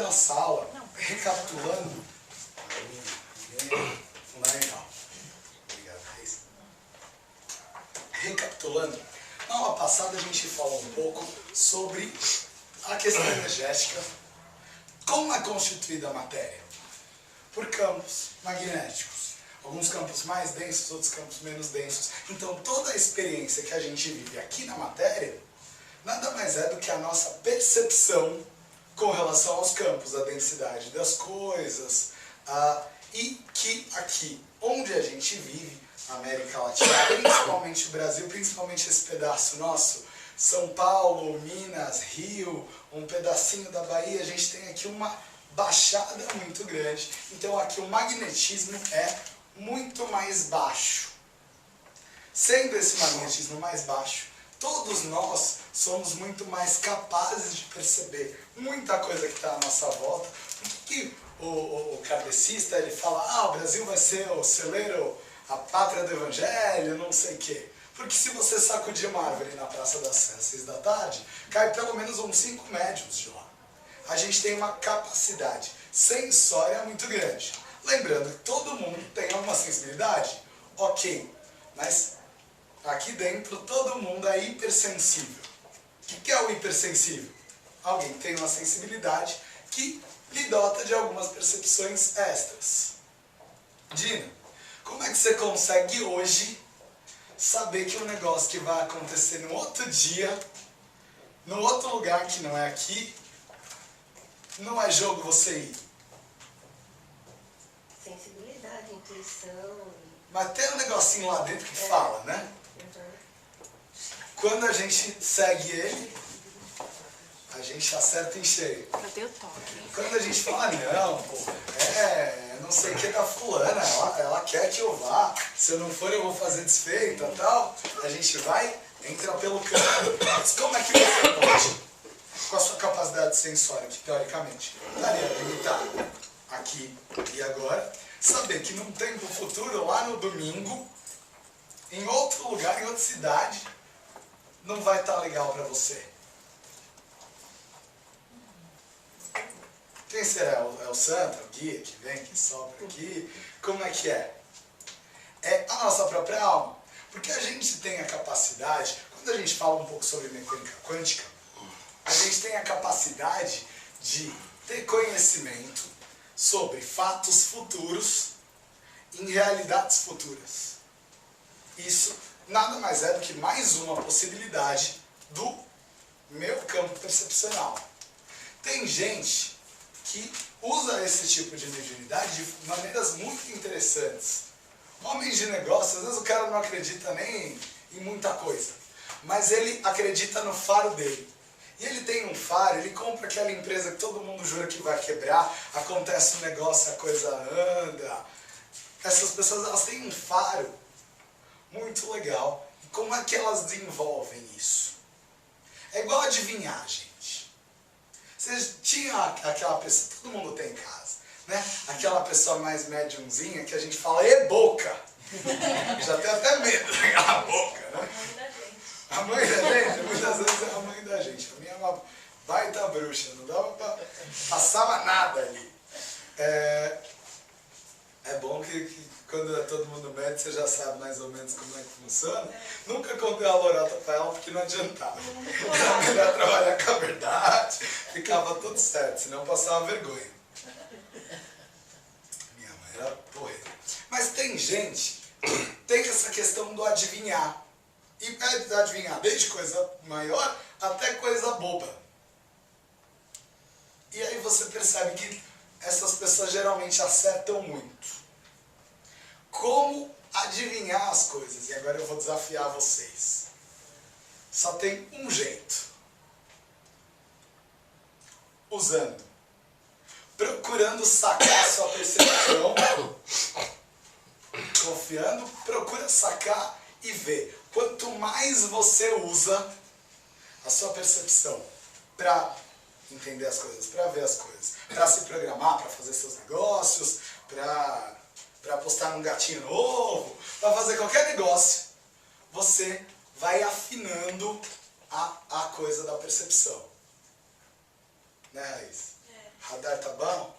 na sala, recapitulando. Fundamental. Obrigado, Reis. Recapitulando, na aula passada a gente falou um pouco sobre a questão energética, como é constituída a matéria, por campos magnéticos. Alguns campos mais densos, outros campos menos densos. Então toda a experiência que a gente vive aqui na matéria, nada mais é do que a nossa percepção com relação aos campos, a densidade das coisas, e que aqui, onde a gente vive, na América Latina, principalmente o Brasil, principalmente esse pedaço nosso, São Paulo, Minas, Rio, um pedacinho da Bahia, a gente tem aqui uma baixada muito grande. Então aqui o magnetismo é muito mais baixo. Sendo esse magnetismo mais baixo, todos nós somos muito mais capazes de perceber muita coisa que está à nossa volta. Por que o kardecista ele fala, o Brasil vai ser o celeiro, a pátria do evangelho, não sei o quê? Porque se você sacudir uma árvore na Praça da Sé às 6 da tarde, cai pelo menos uns 5 médiums de lá. A gente tem uma capacidade sensória muito grande. Lembrando que todo mundo tem alguma sensibilidade? Ok, mas aqui dentro todo mundo é hipersensível. O que é o hipersensível? Alguém que tem uma sensibilidade que lhe dota de algumas percepções extras. Dina, como é que você consegue hoje saber que um negócio que vai acontecer no outro dia, no outro lugar que não é aqui, não é jogo você ir? Sensibilidade, intuição. Mas tem um negocinho lá dentro que fala, né? Quando a gente segue ele, a gente acerta em cheio. Cadê o toque? Quando a gente fala, não, pô, não sei o que da fulana, ela quer que eu vá, se eu não for eu vou fazer desfeita e tal, a gente vai, entra pelo canto. Mas como é que você pode, com a sua capacidade sensória, que teoricamente estaria limitada aqui e agora, saber que num tempo futuro, lá no domingo, em outro lugar, em outra cidade, não vai estar legal para você? Quem será? É o santo, o guia que vem, que sopra aqui? Como é que é? É a nossa própria alma. Porque a gente tem a capacidade, quando a gente fala um pouco sobre mecânica quântica, a gente tem a capacidade de ter conhecimento sobre fatos futuros em realidades futuras. Isso nada mais é do que mais uma possibilidade do meu campo percepcional. Tem gente que usa esse tipo de mediunidade de maneiras muito interessantes. Homens de negócio, às vezes o cara não acredita nem em muita coisa, mas ele acredita no faro dele. E ele tem um faro, ele compra aquela empresa que todo mundo jura que vai quebrar, acontece um negócio, a coisa anda. Essas pessoas, elas têm um faro muito legal. E como é que elas desenvolvem isso? É igual adivinhar, gente. Vocês tinham aquela pessoa, todo mundo tem em casa, né? Aquela pessoa mais médiumzinha que a gente fala, boca! Já tem até medo daquela boca, né? A mãe da gente, muitas vezes é a mãe da gente. A minha é uma baita bruxa, não dava pra passar mais nada ali. É bom que quando é todo mundo médico, você já sabe mais ou menos como é que funciona. Nunca contei a lorota pra ela porque não adiantava. Era melhor trabalhar com a verdade, ficava tudo certo, senão passava vergonha. Minha mãe era porreira. Mas tem gente que tem essa questão do adivinhar. E pede adivinhar desde coisa maior até coisa boba. E aí você percebe que essas pessoas geralmente acertam muito. Como adivinhar as coisas? E agora eu vou desafiar vocês. Só tem um jeito. Usando. Procurando sacar a sua percepção. Confiando, procura sacar e ver. Quanto mais você usa a sua percepção para entender as coisas, para ver as coisas, para se programar, para fazer seus negócios, para apostar num gatinho novo, para fazer qualquer negócio, você vai afinando a coisa da percepção. Né, Raíssa? Radar tá bom?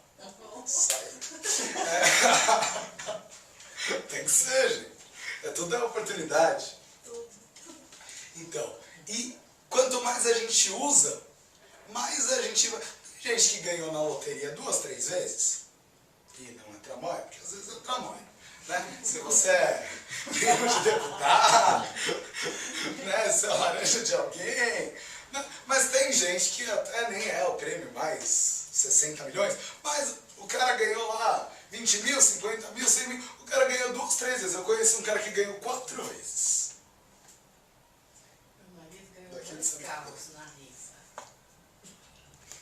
Sai. Tem que ser, gente. Tudo é oportunidade. Então, e quanto mais a gente usa, mais a gente vai... Tem gente que ganhou na loteria 2, 3 vezes. E não é tramóia, porque às vezes é tramóia. Né? Se você é primo de deputado, né? Se é laranja de alguém. Né? Mas tem gente que até nem é o prêmio mais 60 milhões, mas o cara ganhou lá 20 mil, 50 mil, 100 mil, o cara ganhou 2, 3 vezes. Eu conheci um cara que ganhou 4 vezes. Meu marido ganhou 2 carros na rifa.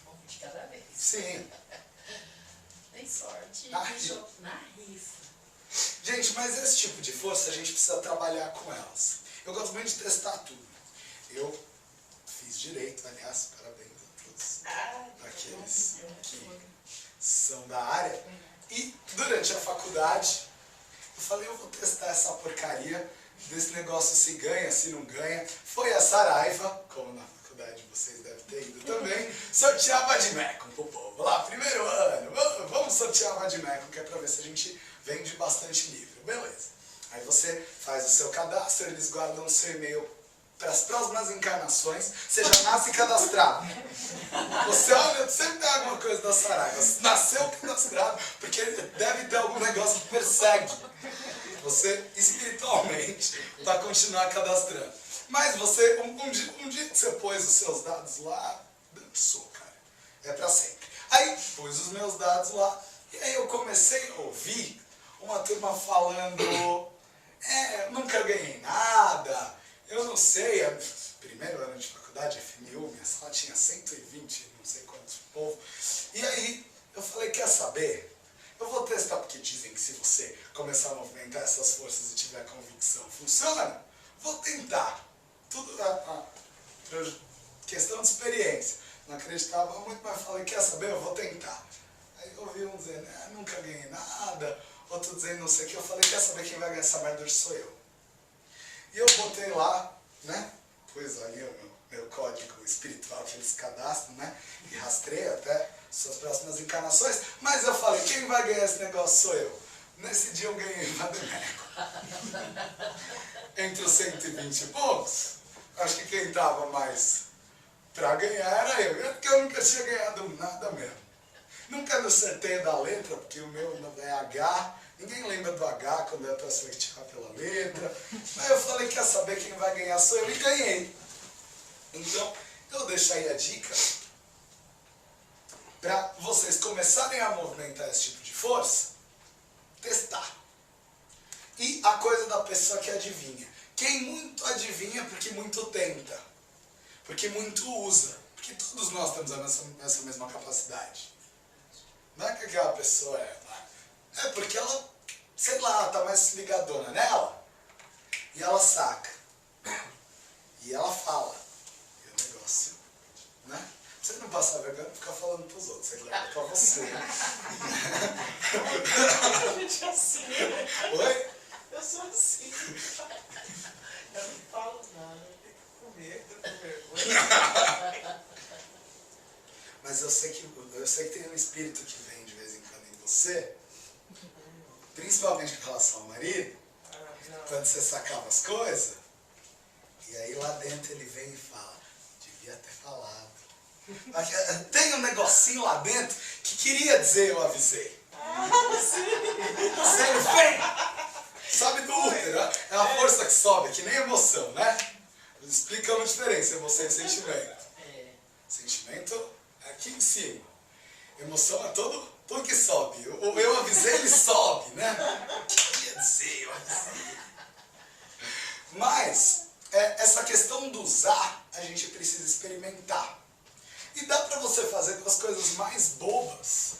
Um de cada vez. Sim. Tem sorte. Na rifa. Na rifa. Gente, mas esse tipo de força a gente precisa trabalhar com elas. Eu gosto muito de testar tudo. Eu fiz direito, aliás, parabéns a todos aqueles que são da área. E durante a faculdade, eu falei, eu vou testar essa porcaria desse negócio se ganha, se não ganha. Foi a Saraiva, como na faculdade vocês devem ter ido também, sortear Vademecum pro povo. Lá, primeiro ano, vamos sortear Vademecum, que é pra ver se a gente vende bastante livro. Beleza. Aí você faz o seu cadastro, eles guardam o seu e-mail para as próximas encarnações, você já nasce cadastrado. Você olha, sempre tem alguma coisa da Saraiva. Nasceu cadastrado, porque deve ter algum negócio que persegue você espiritualmente para continuar cadastrando. Mas você, um dia que você pôs os seus dados lá, dançou, cara. É para sempre. Aí pus os meus dados lá, e aí eu comecei a ouvir uma turma falando, nunca ganhei nada, eu não sei, primeiro ano de faculdade, FMU, minha sala tinha 120, não sei quantos povo. E aí eu falei, quer saber? Eu vou testar, porque dizem que se você começar a movimentar essas forças e tiver convicção, funciona. Vou tentar. Tudo questão de experiência. Não acreditava muito, mas falei, quer saber? Eu vou tentar. Aí eu ouvi um dizendo, nunca ganhei nada. Outro dizendo não sei o que. Eu falei, quer saber quem vai ganhar essa merda hoje sou eu. E eu botei lá, né? Pus ali o meu código espiritual que eles cadastram, né? E rastreio até suas próximas encarnações. Mas eu falei, quem vai ganhar esse negócio sou eu. Nesse dia eu ganhei uma Vademecum. Entre os 120 e poucos, acho que quem estava mais pra ganhar era eu. Porque eu nunca tinha ganhado nada mesmo. Nunca acertei da letra, porque o meu é H. Ninguém lembra do H quando é para sortear pela letra. Aí eu falei, quer saber quem vai ganhar sou eu, e ganhei. Então, eu deixo aí a dica para vocês começarem a movimentar esse tipo de força, testar. E a coisa da pessoa que adivinha. Quem muito adivinha porque muito tenta. Porque muito usa. Porque todos nós temos essa mesma capacidade. Não é que aquela pessoa é porque ela, sei lá, tá mais ligadona nela. E ela saca. E ela fala. E o negócio, né? Você não passar vergonha, ficar falando pros outros. Você grava pra você. Gente, assim. Oi? Eu sou assim. Eu não falo nada. Eu fico com medo, com vergonha. Mas eu sei que tem um espírito que vem de vez em quando em você, principalmente com relação ao marido, quando você sacava as coisas, e aí lá dentro ele vem e fala, devia ter falado. Tem um negocinho lá dentro que queria dizer eu avisei. Você vem! Sabe do útero, é a força que sobe, que nem emoção, né? Explica a diferença, emoção e sentimento. Sentimento é aqui em cima. Emoção é tudo que sobe. O eu avisei, ele sobe, né? O que queria dizer eu avisei? Mas, essa questão do usar, a gente precisa experimentar. E dá pra você fazer com as coisas mais bobas.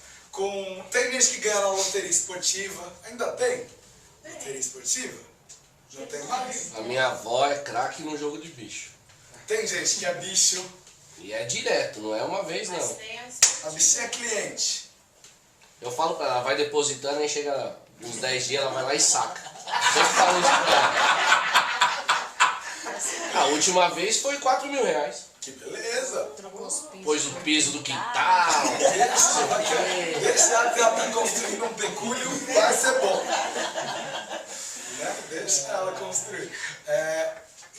Tem gente que ganha na loteria esportiva. Ainda tem? Loteria esportiva? Já tem mais? A minha avó é craque no jogo de bicho. Tem gente que é bicho. E é direto, não é uma vez Mas não. tem as... A bichinha é cliente. Eu Eu falo pra ela, vai depositando, aí chega uns 10 dias, ela vai lá e saca. Sempre falo isso pra ela. A última vez foi 4 mil reais. Que beleza! Trocou os pisos. Pôs o piso do quintal. Deixa ela que ela tá construindo um pecúlio, vai ser bom. Né? Deixa ela construir.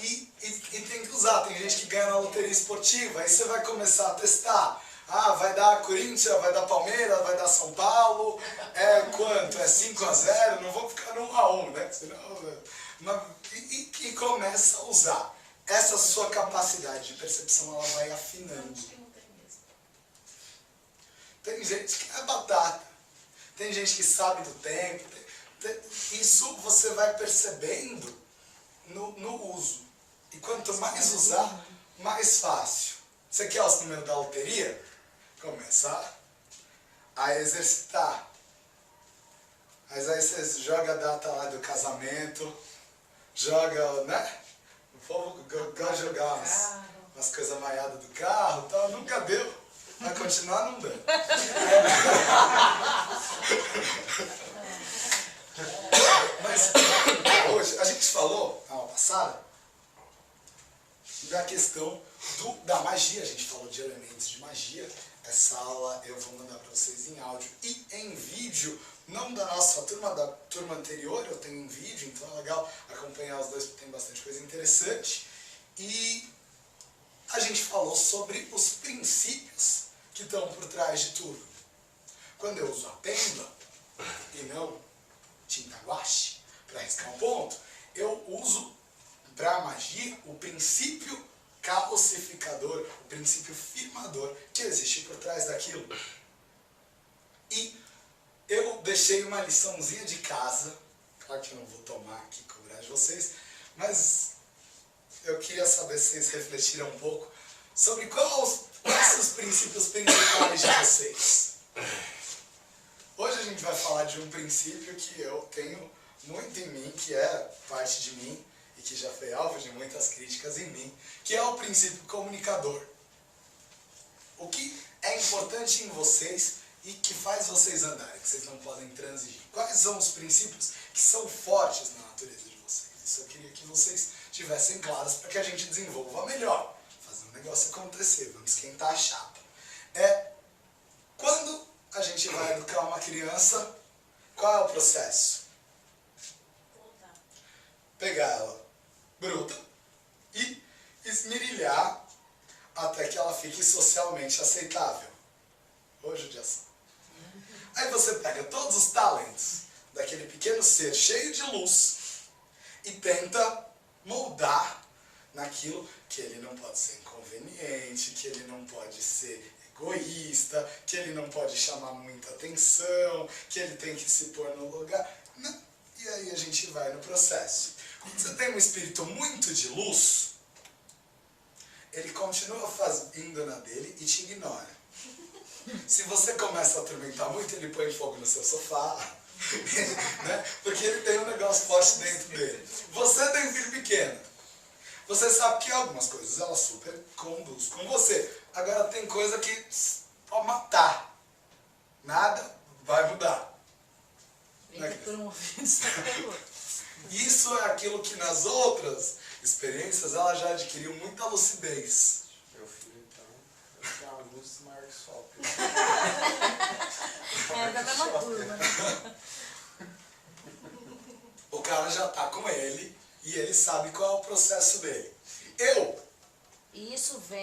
E tem que usar, tem gente que ganha na loteria esportiva, aí você vai começar a testar. Ah, vai dar Corinthians, vai dar Palmeiras, vai dar São Paulo. É quanto? É 5-0? Não vou ficar no 1-1, né? Senão, e começa a usar. Essa sua capacidade de percepção, ela vai afinando. Tem gente que é batata. Tem gente que sabe do tempo. Isso você vai percebendo no uso. E quanto mais usar, mais fácil. Você quer os números da loteria? Começa a exercitar. Mas aí você joga a data lá do casamento, joga, né? O povo gosta de jogar umas coisas maiadas do carro e tal. Nunca deu. Vai continuar não dando. Mas hoje, a gente falou, na aula passada, da questão da magia. A gente falou de elementos de magia. Essa aula eu vou mandar para vocês em áudio e em vídeo, não da nossa turma, da turma anterior, eu tenho em vídeo, então é legal acompanhar os dois porque tem bastante coisa interessante. E a gente falou sobre os princípios que estão por trás de tudo. Quando eu uso a pemba e não tinta guache para riscar um ponto, eu uso para a magia o princípio calcificador, o princípio firmador que existe por trás daquilo. E eu deixei uma liçãozinha de casa, claro que eu não vou tomar aqui e cobrar de vocês, mas eu queria saber se vocês refletiram um pouco sobre quais os princípios principais de vocês. Hoje a gente vai falar de um princípio que eu tenho muito em mim, que é parte de mim, e que já foi alvo de muitas críticas em mim, que é o princípio comunicador. O que é importante em vocês e que faz vocês andarem, que vocês não podem transigir. Quais são os princípios que são fortes na natureza de vocês? Isso eu queria que vocês tivessem claros para que a gente desenvolva melhor, fazer um negócio acontecer, vamos esquentar a chapa. Quando a gente vai educar uma criança, qual é o processo? Pegar ela bruta e esmirilhar até que ela fique socialmente aceitável. Ô judiação. Aí você pega todos os talentos daquele pequeno ser cheio de luz e tenta moldar naquilo que ele não pode ser inconveniente, que ele não pode ser egoísta, que ele não pode chamar muita atenção, que ele tem que se pôr no lugar. Não. E aí a gente vai no processo. Quando você tem um espírito muito de luz, ele continua indo na dele e te ignora. Se você começa a atormentar muito, ele põe fogo no seu sofá, né? Porque ele tem um negócio forte dentro dele. Você tem um filho pequeno. Você sabe que algumas coisas ela super conduz com você. Agora tem coisa que pode matar. Nada vai mudar. Entra por um ouvido, sai pelo outro. Isso é aquilo que nas outras experiências ela já adquiriu muita lucidez. Meu filho, então, eu tenho uma luz maior que sol. É da mesma turma, né? O cara já tá com ele e ele sabe qual é o processo dele. E isso vem,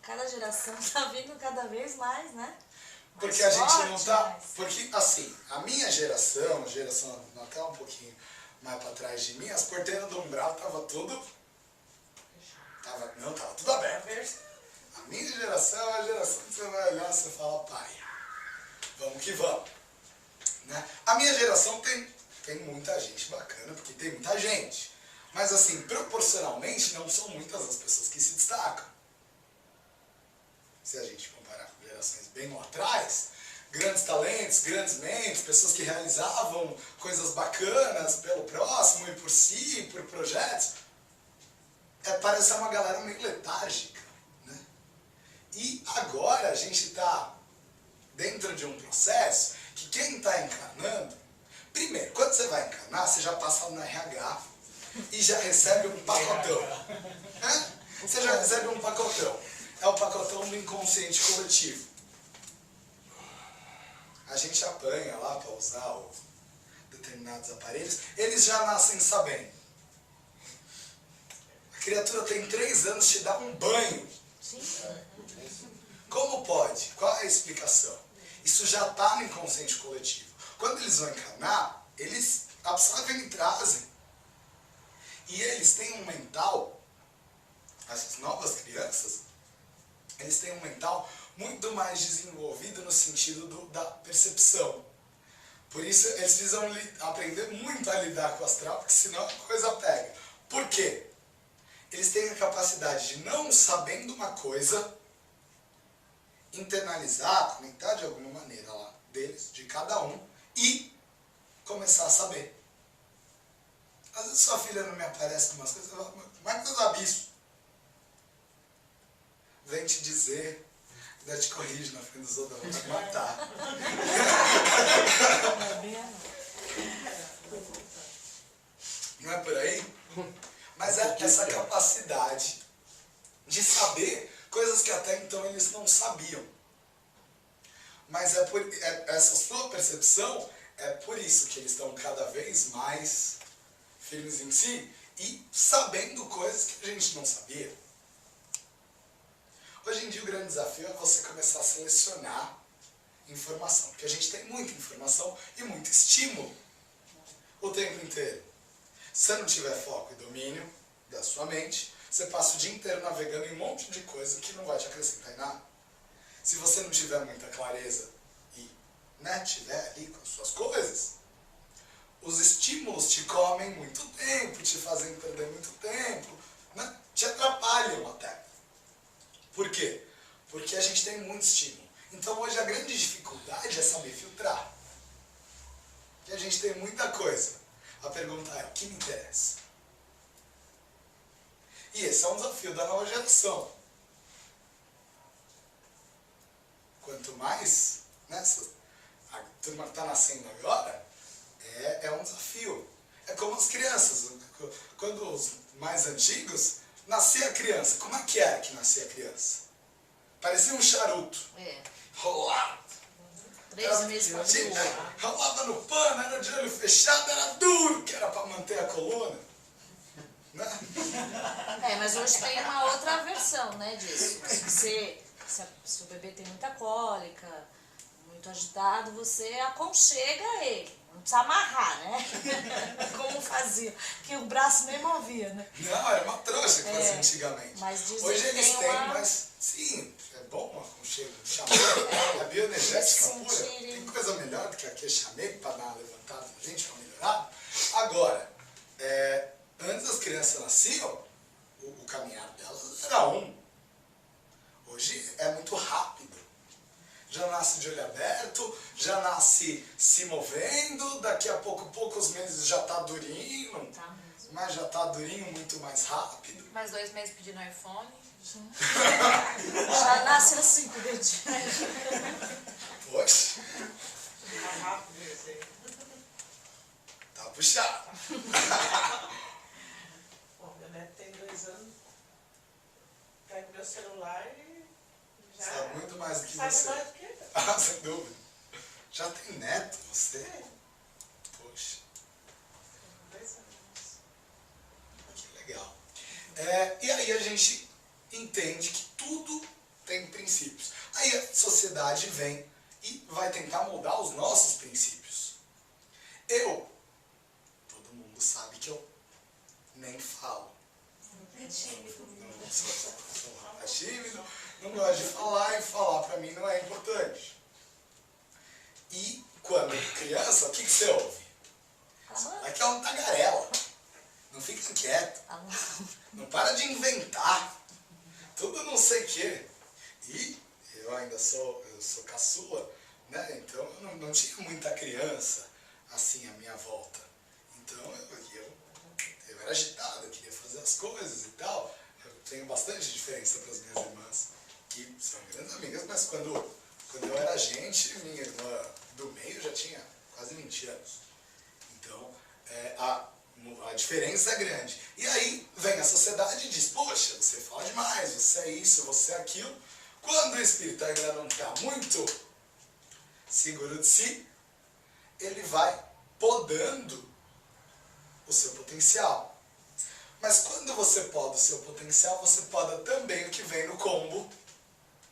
cada geração tá vindo cada vez mais, né? Porque a gente não forte, tá... mais. Porque, assim, a minha geração até um pouquinho mais pra trás de mim, as porteiras do umbral tava tudo... Tava tudo aberto. A minha geração é a geração que você vai olhar e você fala, pai, vamos que vamos. Né? A minha geração tem muita gente bacana, porque tem muita gente. Mas, assim, proporcionalmente, não são muitas as pessoas que se destacam. Se a gente comparar com gerações bem lá atrás, grandes talentos, grandes mentes, pessoas que realizavam coisas bacanas pelo próximo e por si, por projetos, parece uma galera meio letárgica, né? E agora a gente está dentro de um processo que quem está encarnando, primeiro, quando você vai encarnar, você já passa no RH e já recebe um pacotão. Né? Você já recebe um pacotão. É o pacotão do inconsciente coletivo. A gente apanha lá para usar determinados aparelhos. Eles já nascem sabendo. A criatura tem 3 anos, te dá um banho. Sim. Como pode? Qual é a explicação? Isso já está no inconsciente coletivo. Quando eles vão encarnar, eles absorvem e trazem. E eles têm um mental, essas novas crianças, eles têm um mental muito mais desenvolvido no sentido da percepção. Por isso, eles precisam aprender muito a lidar com o astral, porque senão a coisa pega. Por quê? Eles têm a capacidade de, não sabendo uma coisa, internalizar, conectar de alguma maneira lá deles, de cada um, e começar a saber. Às vezes sua filha não me aparece com umas coisas, eu falo, como é que eu sabe isso? Vem te dizer, ainda te corrige na frente dos outros, vou te matar. Não é por aí? Mas é essa capacidade de saber coisas que até então eles não sabiam. Mas essa sua percepção, é por isso que eles estão cada vez mais firmes em si e sabendo coisas que a gente não sabia. Hoje em dia o grande desafio é você começar a selecionar informação, porque a gente tem muita informação e muito estímulo o tempo inteiro. Se você não tiver foco e domínio da sua mente, você passa o dia inteiro navegando em um monte de coisa que não vai te acrescentar em nada. Se você não tiver muita clareza e tiver ali com as suas coisas, os estímulos te comem muito tempo, te fazem perder muito tempo, te atrapalham até. Por quê? Porque a gente tem muito estímulo. Então hoje a grande dificuldade é saber filtrar. Porque a gente tem muita coisa. A pergunta é, o que me interessa? E esse é um desafio da nova geração. Quanto mais, a turma que está nascendo agora, é um desafio. É como as crianças. Quando os mais antigos, nascia a criança. Como é que era que nascia a criança? Parecia um charuto. Rolado. 3 meses para rolava no pano, era de olho fechado, era duro, que era para manter a coluna. Né? Mas hoje tem uma outra versão, disso. Se o bebê tem muita cólica, muito agitado, você aconchega ele. Não precisa amarrar, né? Como fazia. Que o braço nem movia, né? Não, era uma trouxa que fazia antigamente. Mas hoje eles têm, mas sim, é bom um aconchego, um chamego. É bioenergética pura. Tem coisa melhor do que aquele chamego para dar uma levantada na gente, para melhorar. Agora, antes as crianças nasciam, o caminhar delas era um. Hoje é muito rápido. Já nasce de olho aberto, já nasce se movendo, daqui a poucos meses já está durinho, mas já está durinho muito mais rápido. Mais 2 meses pedindo iPhone. Já nasce assim com o dedinho. Poxa, Mais rápido esse aí. tá puxado. Bom, meu neto tem 2 anos. Pega meu celular e já... Sabe muito mais do que sabe você. mais do que eu. Ah, sem dúvida. Já tem neto você? Poxa, 2 anos. que legal. E aí a gente entende que tudo tem princípios. Aí a sociedade vem e vai tentar moldar os nossos princípios. Todo mundo sabe que eu nem falo. É tímido. Não sou tímido, não gosto de falar, e falar pra mim não é importante. E quando criança, o que você ouve? É que é um tagarela. Não fica quieto. Não para de inventar. Tudo não sei o quê. E eu ainda sou caçula, né? Então eu não tinha muita criança assim à minha volta. Então eu era agitado, eu queria fazer as coisas e tal. Eu tenho bastante diferença para as minhas irmãs, que são grandes amigas, mas quando eu era gente, minha irmã do meio já tinha quase 20 anos. Então a diferença é grande. E aí vem a sociedade e diz, poxa, você fala demais, você é isso, você é aquilo. Quando o espírito ainda não está muito seguro de si, ele vai podando o seu potencial. Mas quando você poda o seu potencial, você poda também o que vem no combo,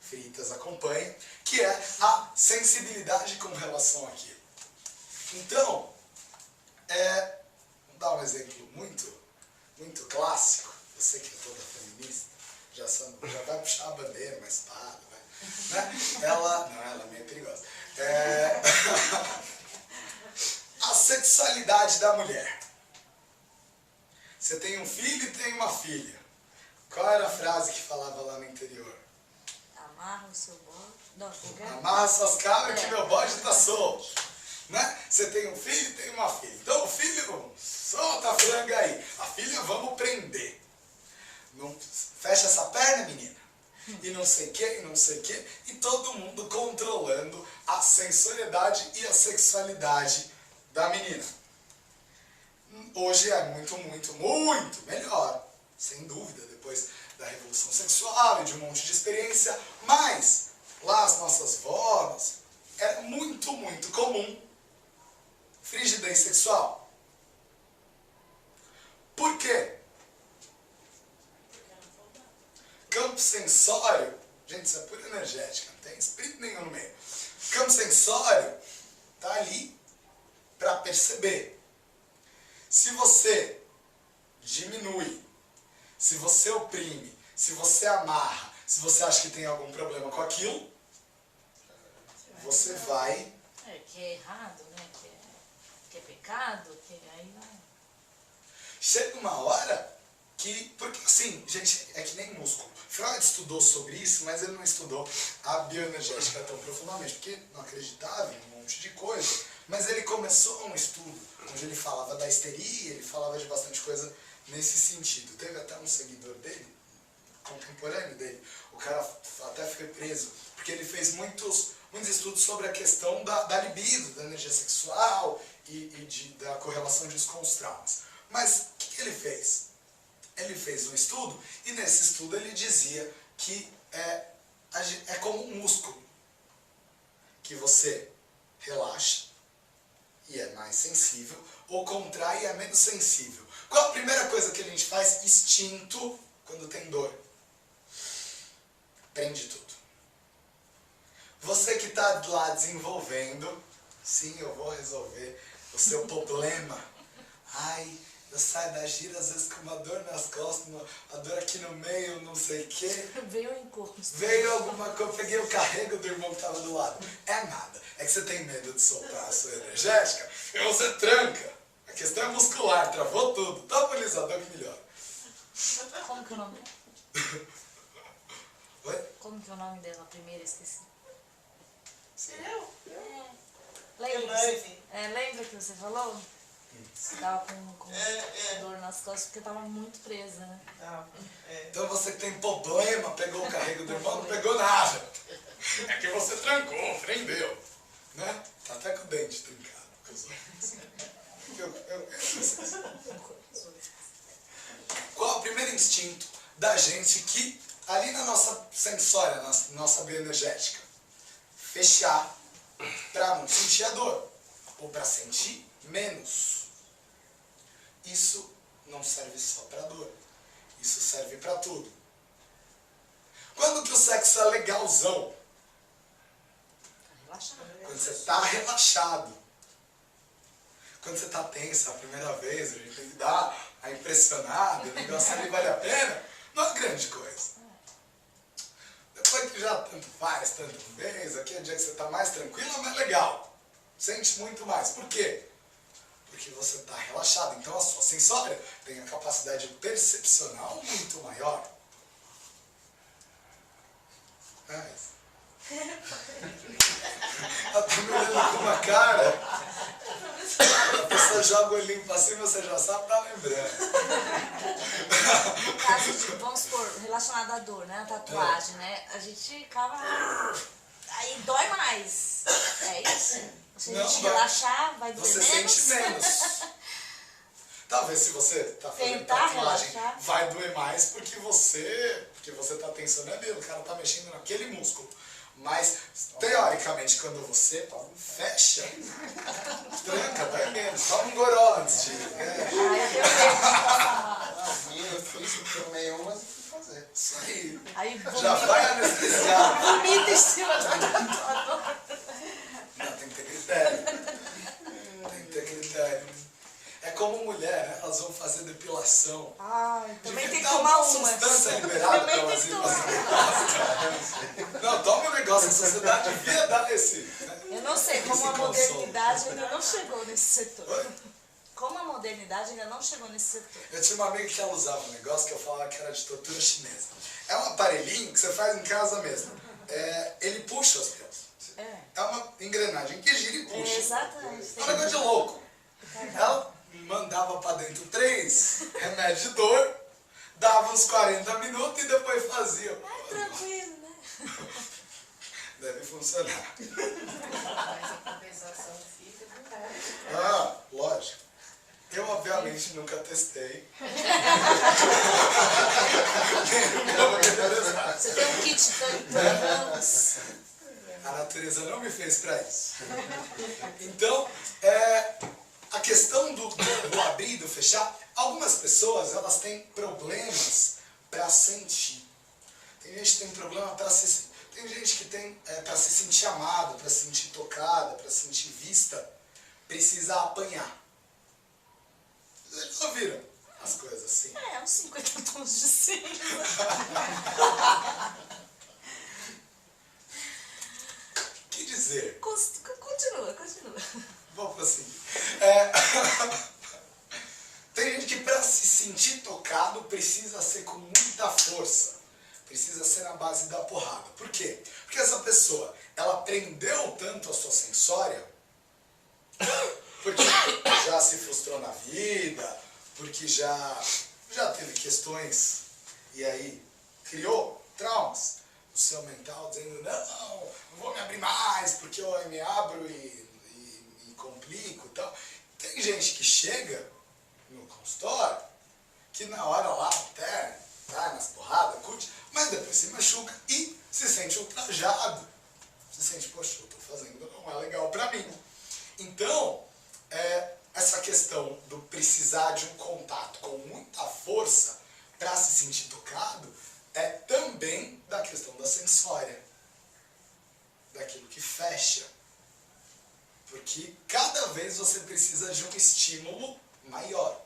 Fritas acompanha, que é a sensibilidade com relação àquilo. Então, vou dar um exemplo muito clássico. Você que é toda feminista, já vai puxar a bandeira, uma espada, né? Ela é meio perigosa. A sexualidade da mulher. Você tem um filho e tem uma filha. Qual era a frase que falava lá no interior? Amarra o seu bode. Não, fica. Amarra suas cabras que meu bode está solto. Né? Você tem um filho e tem uma filha. Então o filho, solta a franga aí. A filha, vamos prender. Não, fecha essa perna, menina. E não sei o que, e não sei o que. E todo mundo controlando a sensualidade e a sexualidade da menina. Hoje é muito melhor. Sem dúvida, depois da revolução sexual e de um monte de experiência. Mas, lá as nossas vós, era muito comum frigidez sexual. Por quê? Campo sensório, gente, isso é pura energética, não tem espírito nenhum no meio. Campo sensório está ali para perceber. Se você diminui, se você oprime, se você amarra, se você acha que tem algum problema com aquilo, você vai... que é errado, né? Que é pecado, que aí vai... Chega uma hora que... Porque assim, gente, é que nem músculo. Freud estudou sobre isso, mas ele não estudou a bioenergética tão profundamente, porque não acreditava em um monte de coisa. Mas ele começou um estudo onde ele falava da histeria, ele falava de bastante coisa nesse sentido. Teve até um seguidor dele, contemporâneo dele, o cara até foi preso, porque ele fez muitos estudos sobre a questão da libido, da energia sexual da correlação disso com os traumas. Mas o que ele fez? Ele fez um estudo e nesse estudo ele dizia que é como um músculo, que você relaxa e é mais sensível, ou contrai e é menos sensível. Qual a primeira coisa que a gente faz? Instinto, quando tem dor. Prende tudo. Você que está lá desenvolvendo, sim, eu vou resolver o seu problema. Ai, eu saio da gira às vezes com uma dor nas costas, uma dor aqui no meio, não sei o quê. Veio um encosto. Veio alguma coisa, eu peguei o carrego do irmão que estava do lado. É nada. É que você tem medo de soltar a sua energética e você tranca. A questão é muscular, travou tudo. Dá um alisador que melhora. Como que é o nome? Oi? Como que é o nome dela? Primeiro, esqueci. Eu? Lembra que você falou? Você tava com dor nas costas porque tava muito presa, né? Então você que tem problema, pegou o carrego do irmão, não pegou nada. É que você trancou, prendeu. Né? Tá até com o dente trincado. Qual é o primeiro instinto da gente que, ali na nossa sensória, na nossa bioenergética, fechar para não sentir a dor, ou para sentir menos. Isso não serve só para dor, isso serve para tudo. Quando que o sexo é legalzão? Relaxado. Quando você está relaxado. Quando você está tenso a primeira vez, a gente tem que dar a impressionada, o negócio ali vale a pena, não é grande coisa. Depois que já tanto faz, tanto fez, aqui é o dia que você está mais tranquilo, é mais legal. Sente muito mais. Por quê? Porque você está relaxado. Então a sua sensória tem a capacidade percepcional muito maior. Mas... Ela tá me olhando com uma cara. A pessoa joga o olhinho pra cima, você já sabe, tá lembrando. No caso de, vamos supor, relacionado à dor, né? A tatuagem, né? A gente acaba... Aí dói mais. É isso? Se a gente relaxar, vai doer você menos. sente menos. Talvez se você tá fazendo Tentar tatuagem, relaxar. vai doer mais porque você tá tensando ali, o cara tá mexendo naquele músculo. Mas, teoricamente, quando você fecha, tranca, vai menos. Toma um goró antes de... Aí eu passar mal. Eu fiz, tomei umas e fui fazer. Isso aí. Aí Já vai anestesiar. vomita em cima do tatuador. Não, tem que ter critério. Tem que ter critério. É como mulher, né? Elas vão fazer depilação. Ai, também tem que Devia dar tomar uma uma. substância liberada pra Também tem elas que irem. tomar. Não, toma um negócio, a sociedade devia dar esse. Né? Eu não sei como Esse a consolo. modernidade ainda não chegou nesse setor. Oi? Como a modernidade ainda não chegou nesse setor. Eu tinha uma amiga que ela usava um negócio que eu falava que era de tortura chinesa. É um aparelhinho que você faz em casa mesmo. Ele puxa os pelos. É. É uma engrenagem que gira e puxa. Exatamente. É um negócio de louco. Ela mandava pra dentro 3 remédios de dor, dava uns 40 minutos e depois fazia. É tranquilo, né? Deve funcionar. Mas a compensação fica do cara. Ah, lógico. Eu, obviamente, nunca testei. Você tem um kit Thanos. A natureza não me fez pra isso. Então, a questão do abrir e do fechar, algumas pessoas, elas têm problemas pra sentir. Tem gente que tem problema pra se... Tem gente que tem pra se sentir amado, pra se sentir tocada, pra se sentir vista, precisa apanhar. Vocês já ouviram as coisas assim? É, uns 50 tons de cinza. Que dizer? Continua. Vamos prosseguir. Tem gente que para se sentir tocado precisa ser com muita força. Precisa ser na base da porrada. Por quê? Porque essa pessoa, ela prendeu tanto a sua sensória, porque já se frustrou na vida, porque já teve questões e aí criou traumas no seu mental, dizendo, não vou me abrir mais, porque eu me abro e complico e tal. Tem gente que chega no consultório, que na hora lá até vai nas porradas, curte, mas depois se machuca e se sente ultrajado. Se sente, poxa, eu tô fazendo, não é legal pra mim. Então, essa questão do precisar de um contato com muita força para se sentir tocado é também da questão da sensória, daquilo que fecha. Porque cada vez você precisa de um estímulo maior.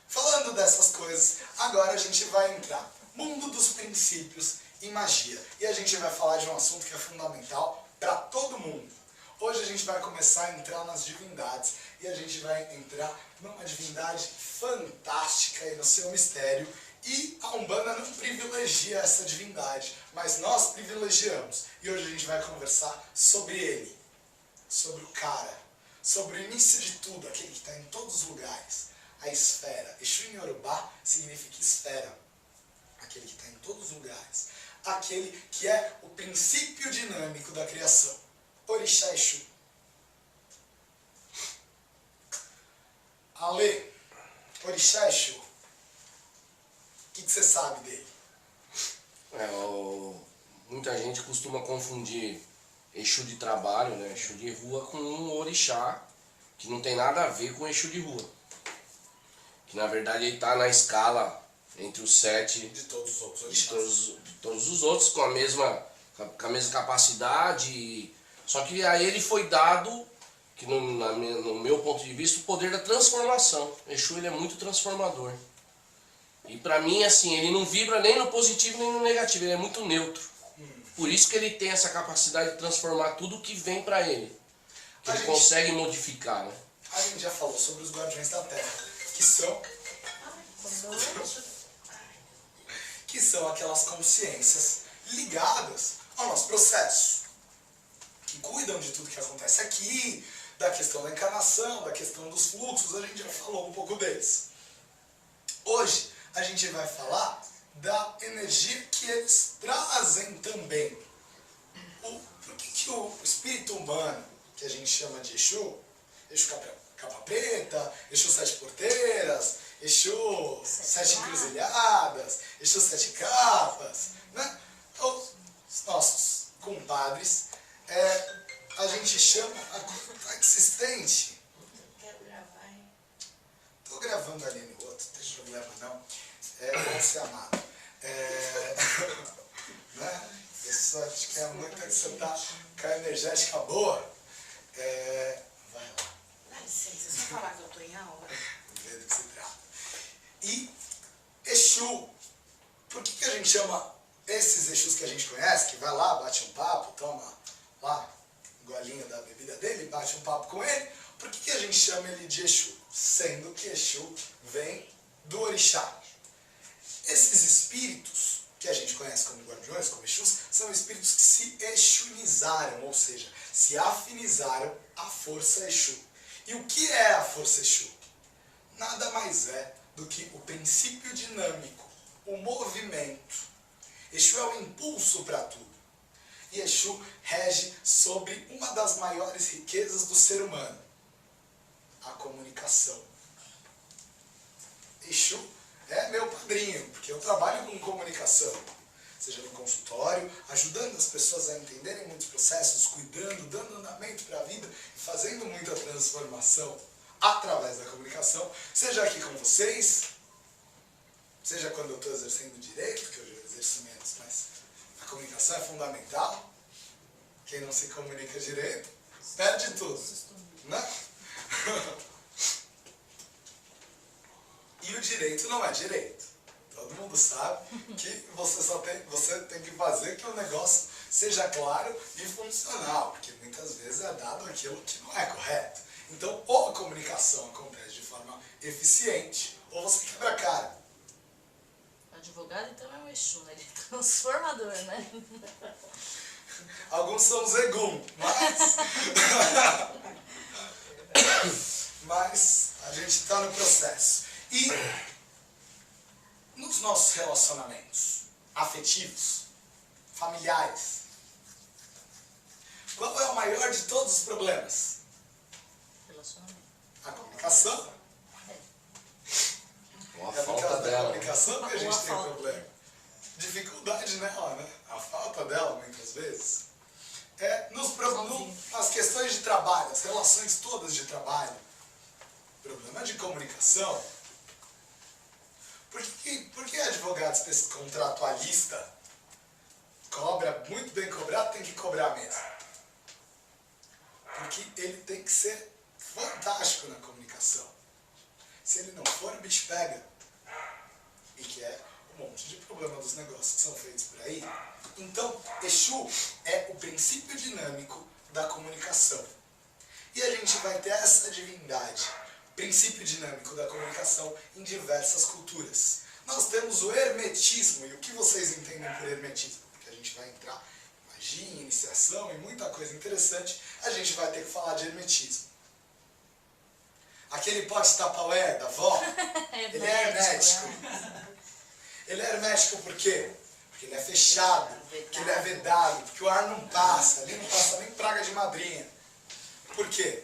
Falando dessas coisas, agora a gente vai entrar no mundo dos princípios e magia. E a gente vai falar de um assunto que é fundamental para todo mundo. Hoje a gente vai começar a entrar nas divindades e a gente vai entrar numa divindade fantástica e no seu mistério. E a Umbanda não privilegia essa divindade, mas nós privilegiamos. E hoje a gente vai conversar sobre ele, sobre o cara, sobre o início de tudo, aquele que está em todos os lugares, a esfera. Exu em Yorubá significa esfera, aquele que está em todos os lugares, aquele que é o princípio dinâmico da criação. Orixá Exu. Ale, Orixá Exu, o que você sabe dele? Muita gente costuma confundir Exu de trabalho, né, Exu de rua, com um orixá, que não tem nada a ver com Exu de rua. Que na verdade ele está na escala entre os 7 De todos os outros de orixás. todos os outros, com a mesma capacidade. Só que a ele foi dado, que no meu ponto de vista, o poder da transformação. Exu ele é muito transformador. E pra mim, assim, ele não vibra nem no positivo nem no negativo, ele é muito neutro. Por isso que ele tem essa capacidade de transformar tudo que vem pra ele. Que ele consegue modificar, né? A gente já falou sobre os Guardiões da Terra, que são aquelas consciências ligadas ao nosso processo, que cuidam de tudo que acontece aqui, da questão da encarnação, da questão dos fluxos, a gente já falou um pouco deles. Hoje a gente vai falar da energia que eles trazem também. Por que o espírito humano, que a gente chama de Exu, Exu capa preta, Exu sete porteiras, Exu sete encruzilhadas, Exu sete capas, né? Então, os nossos compadres, a gente chama a existente. Quero gravar, hein? Tô gravando ali no outro, não tem problema não. Bom ser amado. Né? Pessoa que quer muito que você tá com a energética boa. Vai lá, Dá licença, só falar que eu tô em aula. vê do que se trata. E Exu, por que a gente chama esses Exus que a gente conhece, que vai lá, bate um papo, toma lá um golinho da bebida dele, bate um papo com ele, por que a gente chama ele de Exu? Sendo que Exu vem do Orixá. Esses espíritos que a gente conhece como guardiões, como Exus, são espíritos que se exunizaram, ou seja, se afinizaram à força Exu. E o que é a força Exu? Nada mais é do que o princípio dinâmico, o movimento. Exu é o impulso para tudo. E Exu rege sobre uma das maiores riquezas do ser humano, a comunicação. Exu é meu padrinho, porque eu trabalho com comunicação, seja no consultório, ajudando as pessoas a entenderem muitos processos, cuidando, dando andamento para a vida e fazendo muita transformação através da comunicação, seja aqui com vocês, seja quando eu estou exercendo direito, que eu já exerço menos, mas a comunicação é fundamental. Quem não se comunica direito, perde tudo, né? E o direito não é direito. Todo mundo sabe que você tem que fazer que o negócio seja claro e funcional, porque muitas vezes é dado aquilo que não é correto. Então, ou a comunicação acontece de forma eficiente, ou você quebra a cara. O advogado, então, é um Exu, né? Ele é transformador, né? Alguns são Zegum, mas a gente está no processo. E nos nossos relacionamentos afetivos, familiares, qual é o maior de todos os problemas? Relacionamento. A comunicação. Ou a É por falta causa da dela. comunicação que a Ou a gente tem falta. problema. Dificuldade nela, né? A falta dela, muitas vezes. Nas questões de trabalho, as relações todas de trabalho, problema de comunicação. Por que advogado contratualista cobra muito bem cobrado, tem que cobrar mesmo? Porque ele tem que ser fantástico na comunicação. Se ele não for, o bicho pega. E que é um monte de problema dos negócios que são feitos por aí. Então, Exu é o princípio dinâmico da comunicação. E a gente vai ter essa divindade, princípio dinâmico da comunicação, em diversas culturas. Nós temos o hermetismo, e o que vocês entendem por hermetismo? Porque a gente vai entrar em magia, iniciação e muita coisa interessante, a gente vai ter que falar de hermetismo. Aquele pote Tupperware da avó, ele é hermético. Ele é hermético por quê? Porque ele é fechado, porque ele é vedado, porque o ar não passa, ali não passa nem praga de madrinha. Por quê?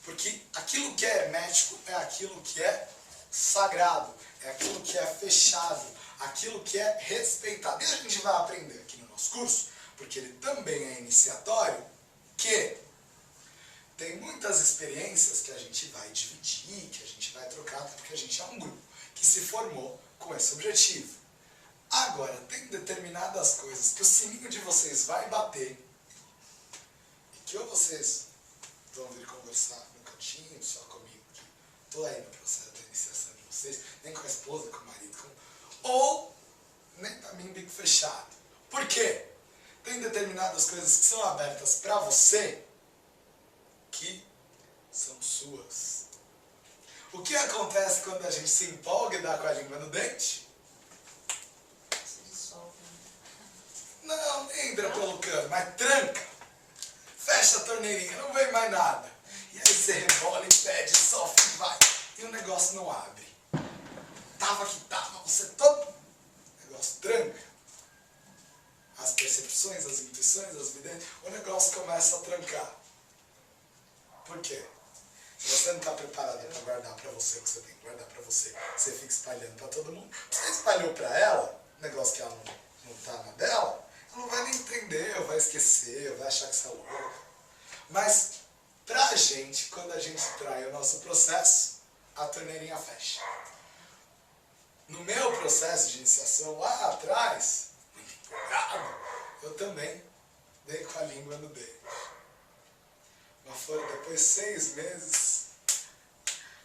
Porque aquilo que é hermético é aquilo que é sagrado, é aquilo que é fechado, aquilo que é respeitado. E a gente vai aprender aqui no nosso curso, porque ele também é iniciatório, que tem muitas experiências que a gente vai dividir, que a gente vai trocar, até porque a gente é um grupo que se formou com esse objetivo. Agora, tem determinadas coisas que o sininho de vocês vai bater e que ou vocês vão vir conversar no cantinho, só comigo, que estou aí no processo da iniciação de vocês, nem com a esposa, com o marido, ou nem para mim bico fechado. Por quê? Tem determinadas coisas que são abertas para você que são suas. O que acontece quando a gente se empolga e dá com a língua no dente? Se dissolve. Não, entra pelo cano, mas tranca. Fecha a torneirinha, não vem mais nada. E aí você rebola e pede, sofre e vai. E o negócio não abre. Tava que tava, você todo... O negócio tranca. As percepções, as intuições, as vidências, o negócio começa a trancar. Por quê? Nós você não está preparada para guardar para você o que você tem que guardar para você, você fica espalhando para todo mundo. Você espalhou para ela, negócio que ela não tá na dela, ela não vai nem entender, ou vai esquecer, ou vai achar que você é louco. Mas, pra gente, quando a gente trai o nosso processo, a torneirinha fecha. No meu processo de iniciação, lá atrás, muito empolgado, eu também dei com a língua no dedo. Mas foram depois 6 meses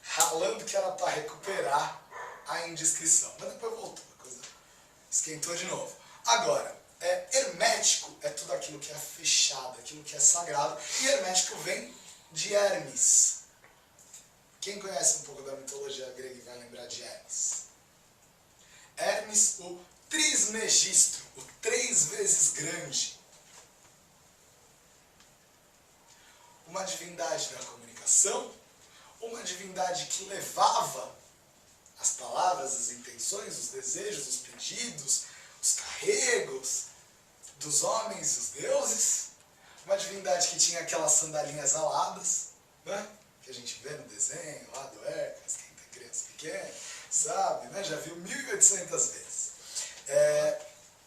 ralando que era para recuperar a indiscrição. Mas depois voltou, a coisa esquentou de novo. Agora, hermético é tudo aquilo que é fechado, aquilo que é sagrado. E hermético vem de Hermes. Quem conhece um pouco da mitologia grega vai lembrar de Hermes. Hermes, o Trismegistro, o 3 vezes grande. Uma divindade da comunicação, uma divindade que levava as palavras, as intenções, os desejos, os pedidos, os carregos dos homens e os deuses. Uma divindade que tinha aquelas sandalinhas aladas, né? Que a gente vê no desenho lá do Hércules, quem tem criança pequena, sabe, né? Já viu 1800 vezes.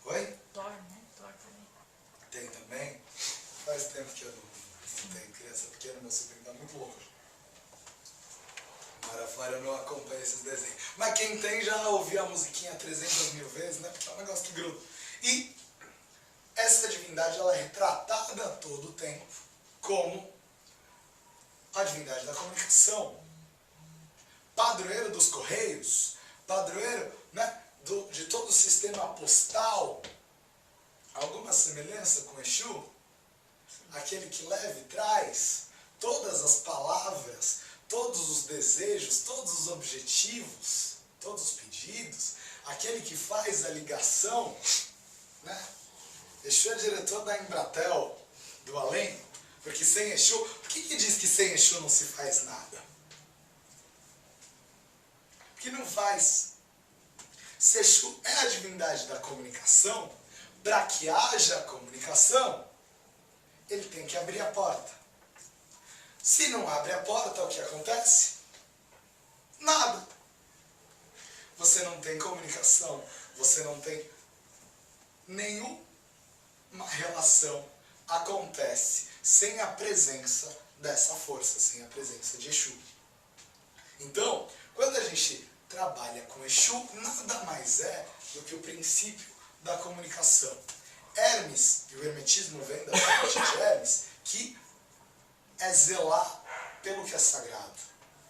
Oi? Thor, né? Thor também. Tem também. Faz tempo que eu não tenho criança pequena, meu sobrinho está muito longe. Mora fora, eu não acompanho esses desenhos. Mas quem tem já ouviu a musiquinha 300 mil vezes, né? Porque é um negócio que gruda. E essa divindade, ela é retratada a todo o tempo como a divindade da comunicação. Padroeiro dos correios, padroeiro, né, de todo o sistema postal. Alguma semelhança com Exu? Aquele que leva e traz todas as palavras, todos os desejos, todos os objetivos, todos os pedidos, aquele que faz a ligação, né? Exu é diretor da Embratel, do além, porque sem Exu, por que diz que sem Exu não se faz nada? Porque não faz. Se Exu é a divindade da comunicação, para que haja comunicação, ele tem que abrir a porta. Se não abre a porta, o que acontece? Nada. Você não tem comunicação, você não tem nenhuma relação. Acontece sem a presença dessa força, sem a presença de Exu. Então, quando a gente trabalha com Exu, nada mais é do que o princípio da comunicação. Hermes, e o hermetismo vem da fonte de Hermes, que é zelar pelo que é sagrado,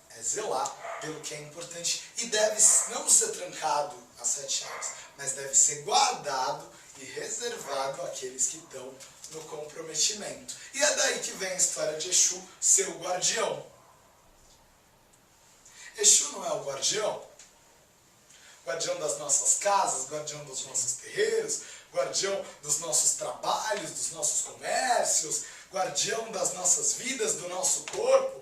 é zelar pelo que é importante e deve não ser trancado às 7 chaves, mas deve ser guardado e reservado àqueles que estão no comprometimento. E é daí que vem a história de Exu ser o guardião. Exu não é o guardião? Guardião das nossas casas, guardião dos nossos terreiros, guardião dos nossos trabalhos, dos nossos comércios, guardião das nossas vidas, do nosso corpo,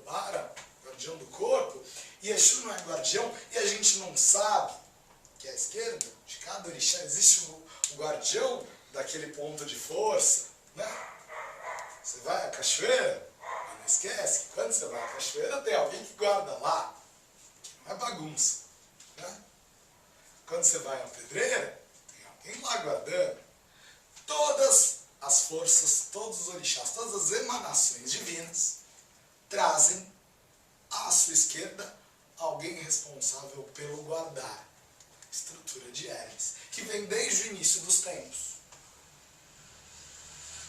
guardião do corpo. E Exu não é guardião e a gente não sabe que à esquerda de cada orixá existe o guardião daquele ponto de força, né? Você vai à cachoeira, mas não esquece que quando você vai à cachoeira tem alguém que guarda lá, que não é bagunça, né? Quando você vai à pedreira, tem alguém lá guardando. Todas as forças, todos os orixás, todas as emanações divinas trazem à sua esquerda alguém responsável pelo guardar. Estrutura de Hermes, que vem desde o início dos tempos.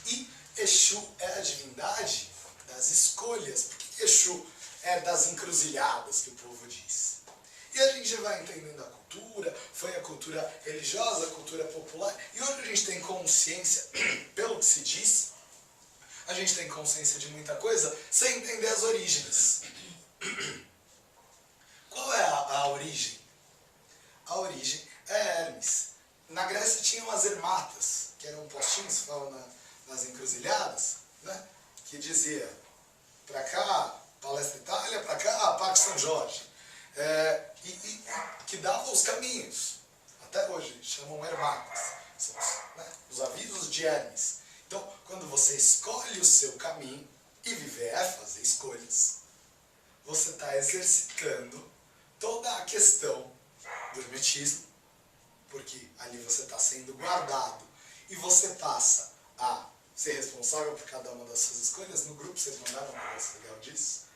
E Exu é a divindade das escolhas. Por que Exu é das encruzilhadas, que o povo diz? E a gente vai entendendo a cultura, foi a cultura religiosa, a cultura popular, e hoje a gente tem consciência, pelo que se diz, a gente tem consciência de muita coisa sem entender as origens. Qual é a origem? A origem é Hermes. Na Grécia tinham as ermatas, que eram postinhos, se fala nas encruzilhadas, né? Que dizia, para cá, Palestra Itália, para cá, Parque São Jorge. E que dava os caminhos. Até hoje, chamam ermatas. São os avisos de Hermes. Então, quando você escolhe o seu caminho, e viver é fazer escolhas. você está exercitando toda a questão do hermetismo, porque ali você está sendo guardado e você passa a ser responsável por cada uma das suas escolhas. No grupo vocês mandaram um negócio legal disso.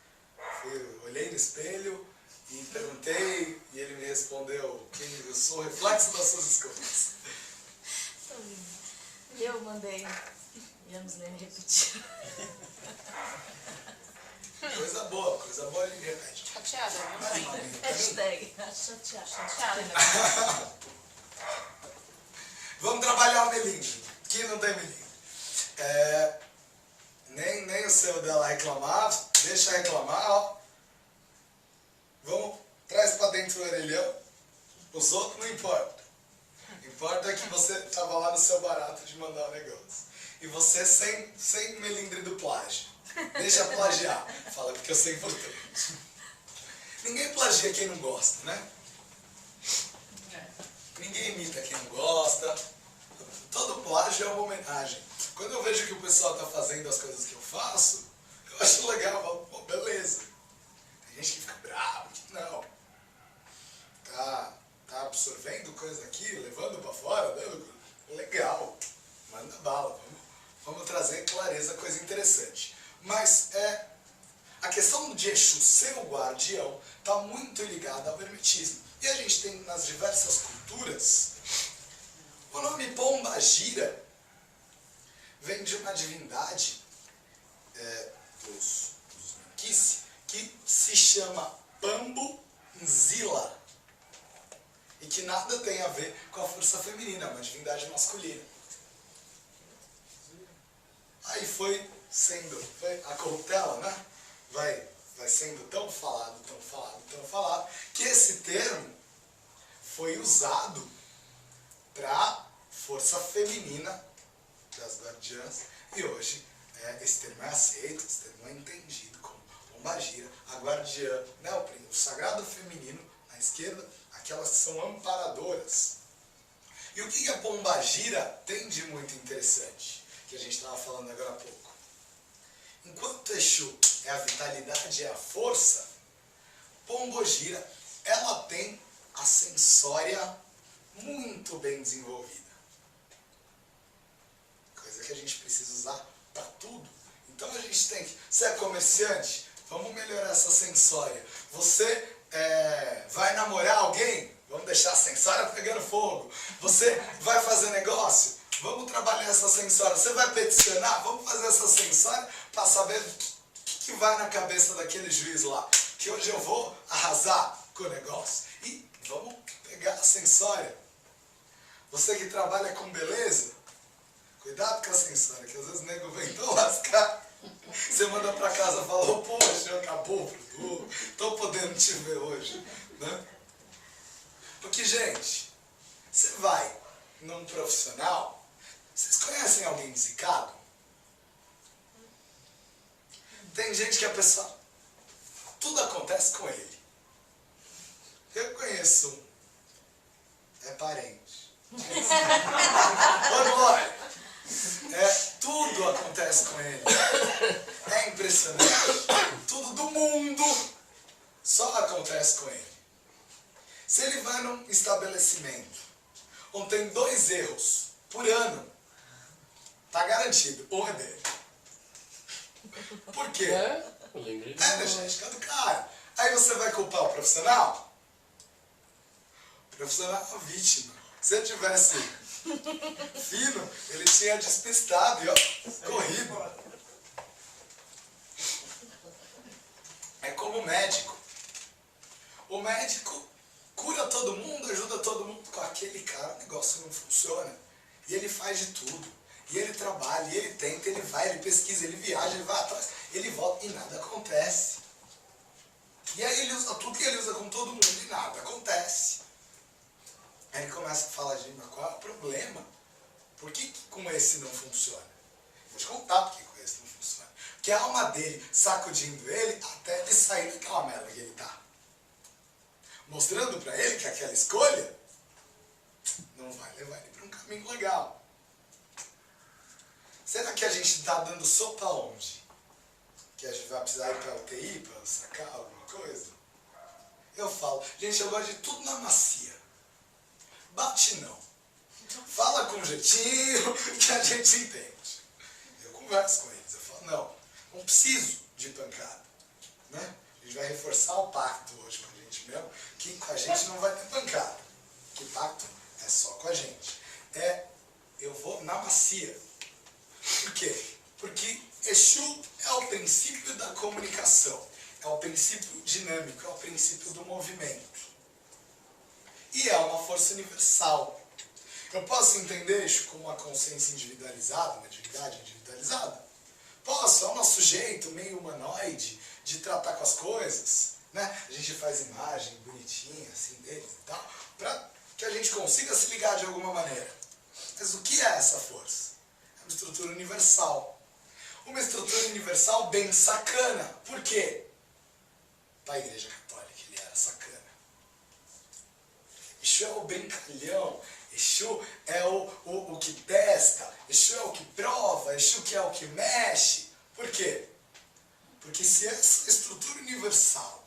Eu olhei no espelho e perguntei e ele me respondeu que eu sou o reflexo das suas escolhas. Eu mandei. Íamos ler e repetir. Coisa boa ele repete. Chateada, né? Hashtag chateada. Chateada, né? Vamos trabalhar o melindre. Aqui não tem melindre. Nem o seu dela reclamar, deixa reclamar, ó. Vamos, traz pra dentro o orelhão. Os outros não importa. Importa é que você estava lá no seu barato de mandar o negócio. E você sem melindre do plágio. Deixa plagiar. Fala porque eu sei importante. Ninguém plagia quem não gosta, né? Ninguém imita quem não gosta. Todo plágio é uma homenagem. Quando eu vejo que o pessoal está fazendo as coisas que eu faço, eu acho legal. Eu falo, pô, beleza. Tem gente que fica bravo, que não. Tá absorvendo coisa aqui, levando para fora, dando... Legal. Manda bala. Vamos trazer clareza, coisa interessante. Mas a questão de Exu ser o guardião está muito ligada ao hermetismo. E a gente tem nas diversas culturas, o nome Pombagira vem de uma divindade dos Nanquice que se chama Pambu Nzila. E que nada tem a ver com a força feminina, é uma divindade masculina. Aí foi a corruptela, né? Vai sendo tão falado, que esse termo foi usado para força feminina das guardiãs. E hoje esse termo é aceito, esse termo é entendido como Pombagira, a guardiã, né? O sagrado feminino na esquerda, aquelas que são amparadoras. E o que a Pombagira tem de muito interessante? Que a gente estava falando agora há pouco. Enquanto Exu é a vitalidade, é a força, Pombogira, ela tem a sensória muito bem desenvolvida. Coisa que a gente precisa usar para tudo. Então a gente tem que... Você é comerciante? Vamos melhorar essa sensória. Você vai namorar alguém? Vamos deixar a sensória pegando fogo. Você vai fazer negócio? Vamos trabalhar essa sensória. Você vai peticionar? Vamos fazer essa sensória para saber o que vai na cabeça daquele juiz lá. Que hoje eu vou arrasar com o negócio. E vamos pegar a sensória. Você que trabalha com beleza, cuidado com a sensória, que às vezes o nego vem tão lascar. Você manda para casa e fala, poxa, acabou o produto, estou podendo te ver hoje. Né? Porque, gente, você vai num profissional. Vocês conhecem alguém zicado? Tem gente que a pessoa... Tudo acontece com ele. Eu conheço um. É parente. Olha, tudo acontece com ele. É impressionante. Tudo do mundo só acontece com ele. Se ele vai num estabelecimento onde tem 2 erros por ano, tá garantido, um é dele. Por quê? Da genética do cara. Aí você vai culpar o profissional? O profissional é uma vítima. Se ele tivesse fino, ele tinha despistado e ó, corrido. É como o médico. O médico cura todo mundo, ajuda todo mundo. Com aquele cara o negócio não funciona. E ele faz de tudo. E ele trabalha, e ele tenta, ele vai, ele pesquisa, ele viaja, ele vai atrás, ele volta e nada acontece. E aí ele usa tudo que ele usa com todo mundo e nada acontece. Aí ele começa a falar, gente, mas qual é o problema? Por que com esse não funciona? Vou te contar por que com esse não funciona. Porque a alma dele sacudindo ele até ele sair daquela merda que ele tá. Mostrando pra ele que aquela escolha não vai levar ele para um caminho legal. Será que a gente está dando sopa onde? Que a gente vai precisar ir para a UTI para sacar algo? falo. Gente, eu gosto de tudo na macia. Bate não. Fala com jeitinho que a gente entende. Eu converso com eles. Eu falo, não preciso de pancada. Né? A gente vai reforçar o pacto hoje com a gente mesmo, que com a gente não vai ter pancada. Que pacto é só com a gente. Eu vou na macia. Por quê? Porque Exu é o princípio da comunicação, é o princípio dinâmico, é o princípio do movimento. E é uma força universal. Eu posso entender Exu como uma consciência individualizada, uma divindade individualizada? Posso, é o nosso jeito meio humanoide de tratar com as coisas, né? A gente faz imagem bonitinha assim deles e tal, para que a gente consiga se ligar de alguma maneira. Mas o que é essa força? É uma estrutura universal. Uma estrutura universal bem sacana. Por quê? Para a Igreja Católica ele era sacana. Exu é o brincalhão, Exu é o que testa, Exu é o que prova, Exu que é o que mexe. Por quê? Porque se essa estrutura universal,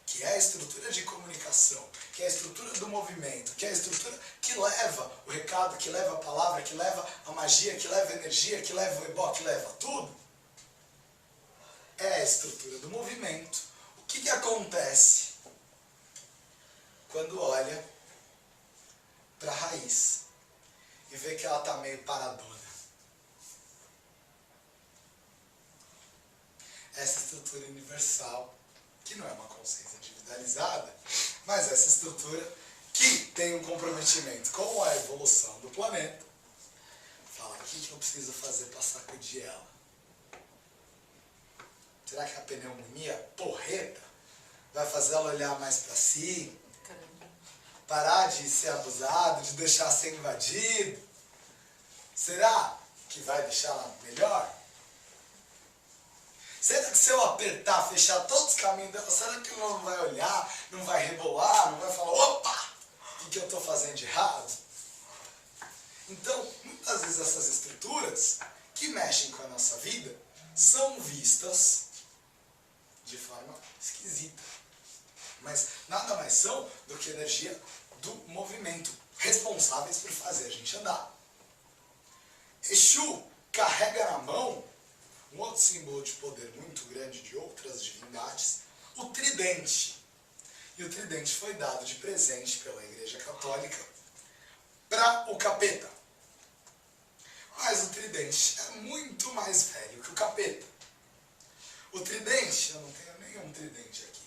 que é a estrutura de comunicação, que é a estrutura do movimento, que é a estrutura que leva o recado, que leva a palavra, que leva a magia, que leva a energia, que leva o ebó, que leva tudo, é a estrutura do movimento. O que acontece quando olha para a raiz e vê que ela está meio paradona? Essa estrutura universal, que não é uma consciência individualizada, mas essa estrutura que tem um comprometimento com a evolução do planeta, fala, o que eu preciso fazer para sacudir ela? Será que a pneumonia porreta vai fazer ela olhar mais para si? Parar de ser abusado, de deixar ser invadido? Será que vai deixar ela melhor? Será que se eu apertar, fechar todos os caminhos dela, será que ela não vai olhar, não vai rebolar, não vai falar, opa, o que eu estou fazendo de errado? Então, muitas vezes essas estruturas que mexem com a nossa vida são vistas de forma esquisita. Mas nada mais são do que energia do movimento, responsáveis por fazer a gente andar. Exu carrega na mão um outro símbolo de poder muito grande de outras divindades, o tridente. E o tridente foi dado de presente pela Igreja Católica para o capeta. Mas o tridente é muito mais velho que o capeta. O tridente, eu não tenho nenhum tridente aqui.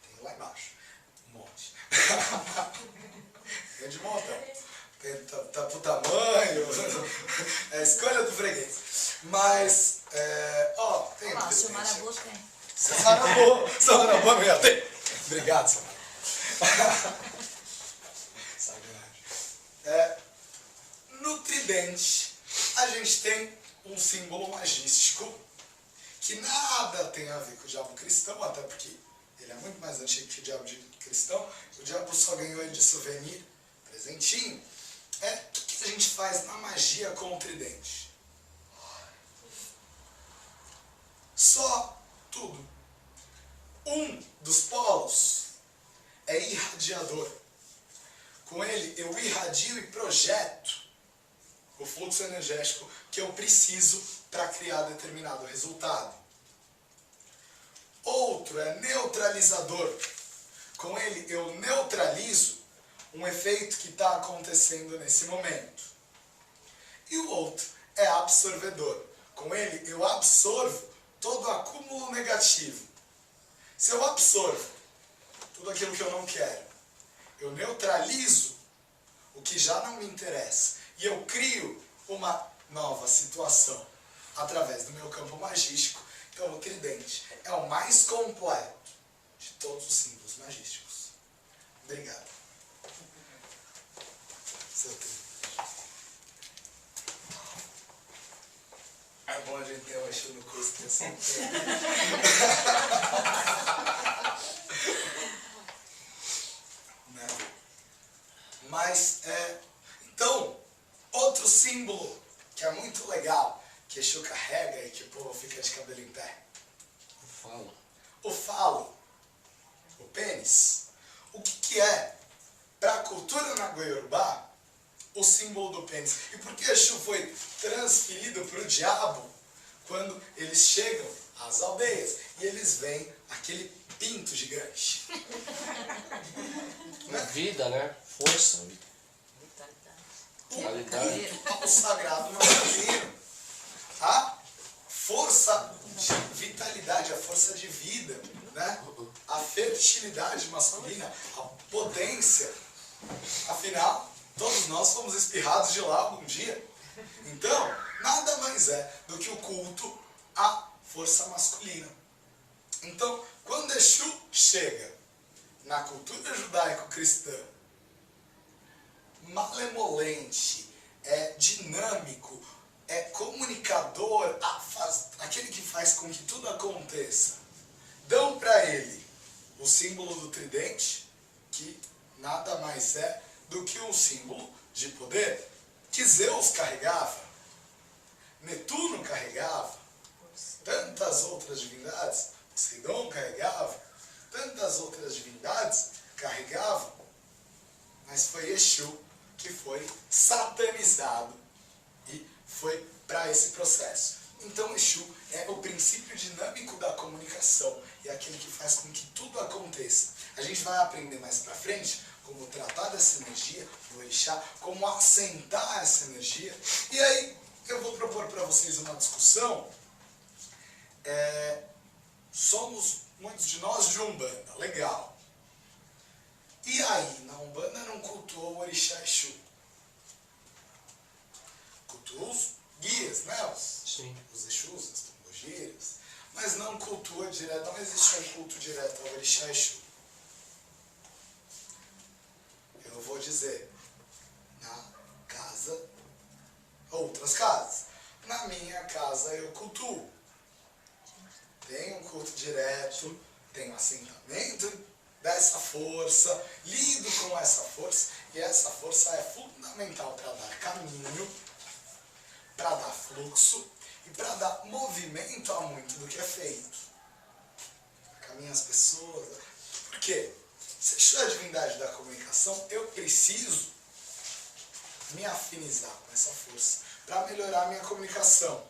Tenho lá embaixo, um monte. É de montão. Tá pro tamanho, é a escolha do freguês. Mas, tem um seu tridente. Marabô tem. Seu Marabô mesmo, tem. Obrigado, seu Marabô. Sacanagem. No tridente, a gente tem um símbolo magístico que nada tem a ver com o diabo cristão, até porque ele é muito mais antigo que o diabo cristão. O diabo só ganhou ele de souvenir, presentinho. O que a gente faz na magia com o tridente? Só tudo. Um dos polos é irradiador. Com ele eu irradio e projeto o fluxo energético que eu preciso para criar determinado resultado. Outro é neutralizador. Com ele eu neutralizo um efeito que está acontecendo nesse momento. E o outro é absorvedor. Com ele eu absorvo todo o acúmulo negativo. Se eu absorvo tudo aquilo que eu não quero, eu neutralizo o que já não me interessa e eu crio uma nova situação através do meu campo magístico. Então o tridente é o mais completo de todos os símbolos magísticos. Obrigado. Seu tridente. É bom a gente ter o Exu no curso que é sempre. Né? Mas, então, outro símbolo que é muito legal, que Exu carrega e que o povo fica de cabelo em pé. Fala. O falo. O pênis. O que é, para a cultura nagoiorubá, o símbolo do pênis? E por que Exu foi transferido para o diabo quando eles chegam às aldeias e eles veem aquele pinto gigante? Vida, né? Força. Vitalidade. Qualidade. Ao sagrado masculino. A força de vitalidade, a força de vida, né? A fertilidade masculina, a potência. Afinal, todos nós fomos espirrados de lá algum dia. Então, nada mais é do que o culto à força masculina. Então, quando Exu chega na cultura judaico-cristã, malemolente, é dinâmico, é comunicador, aquele que faz com que tudo aconteça. Dão para ele o símbolo do tridente, que nada mais é do que um símbolo de poder que Zeus carregava, Netuno carregava, tantas outras divindades, Poseidon carregava, tantas outras divindades carregavam, mas foi Exu que foi satanizado e foi para esse processo. Então Exu é o princípio dinâmico da comunicação e é aquele que faz com que tudo aconteça. A gente vai aprender mais para frente como tratar dessa energia do orixá, como assentar essa energia. E aí eu vou propor para vocês uma discussão. Somos muitos de nós de Umbanda, legal. E aí, na Umbanda não cultuou o orixá Exu. Cultuou os guias, né? Os Exus, as Pombogiras. Mas não cultua direto, não existe um culto direto ao orixá Exu. Eu vou dizer, na casa, outras casas. Na minha casa eu cultuo. Tem um culto direto, tem um assentamento dessa força, lido com essa força, e essa força é fundamental para dar caminho, para dar fluxo e para dar movimento a muito do que é feito. Caminham as pessoas. Por quê? Se Exu é a divindade da comunicação, eu preciso me afinizar com essa força para melhorar a minha comunicação.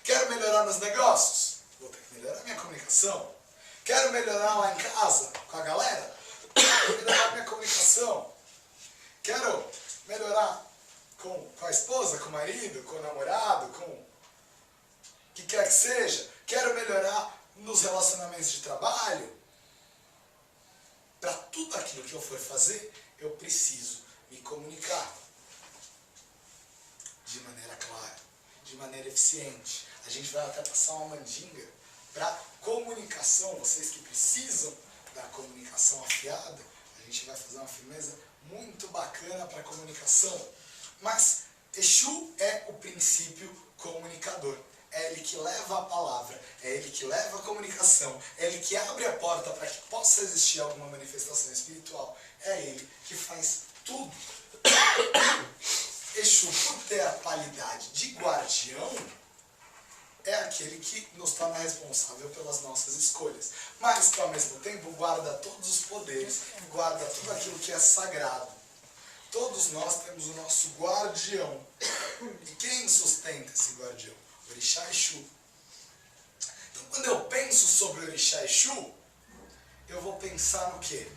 Quero melhorar nos negócios? Vou ter que melhorar a minha comunicação. Quero melhorar lá em casa com a galera? Vou melhorar a minha comunicação. Quero melhorar com a esposa, com o marido, com o namorado, com o que quer que seja. Quero melhorar nos relacionamentos de trabalho. Para tudo aquilo que eu for fazer, eu preciso me comunicar de maneira clara, de maneira eficiente. A gente vai até passar uma mandinga para comunicação. Vocês que precisam da comunicação afiada, a gente vai fazer uma firmeza muito bacana para a comunicação. Mas Exu é o princípio comunicador. É ele que leva a palavra, é ele que leva a comunicação, é ele que abre a porta para que possa existir alguma manifestação espiritual. É ele que faz tudo. Exu, por ter a qualidade de guardião, é aquele que nos torna responsável pelas nossas escolhas. Mas que ao mesmo tempo guarda todos os poderes, guarda tudo aquilo que é sagrado. Todos nós temos o nosso guardião. E quem sustenta esse guardião? O orixá Exu. Então quando eu penso sobre o orixá Exu, eu vou pensar no quê?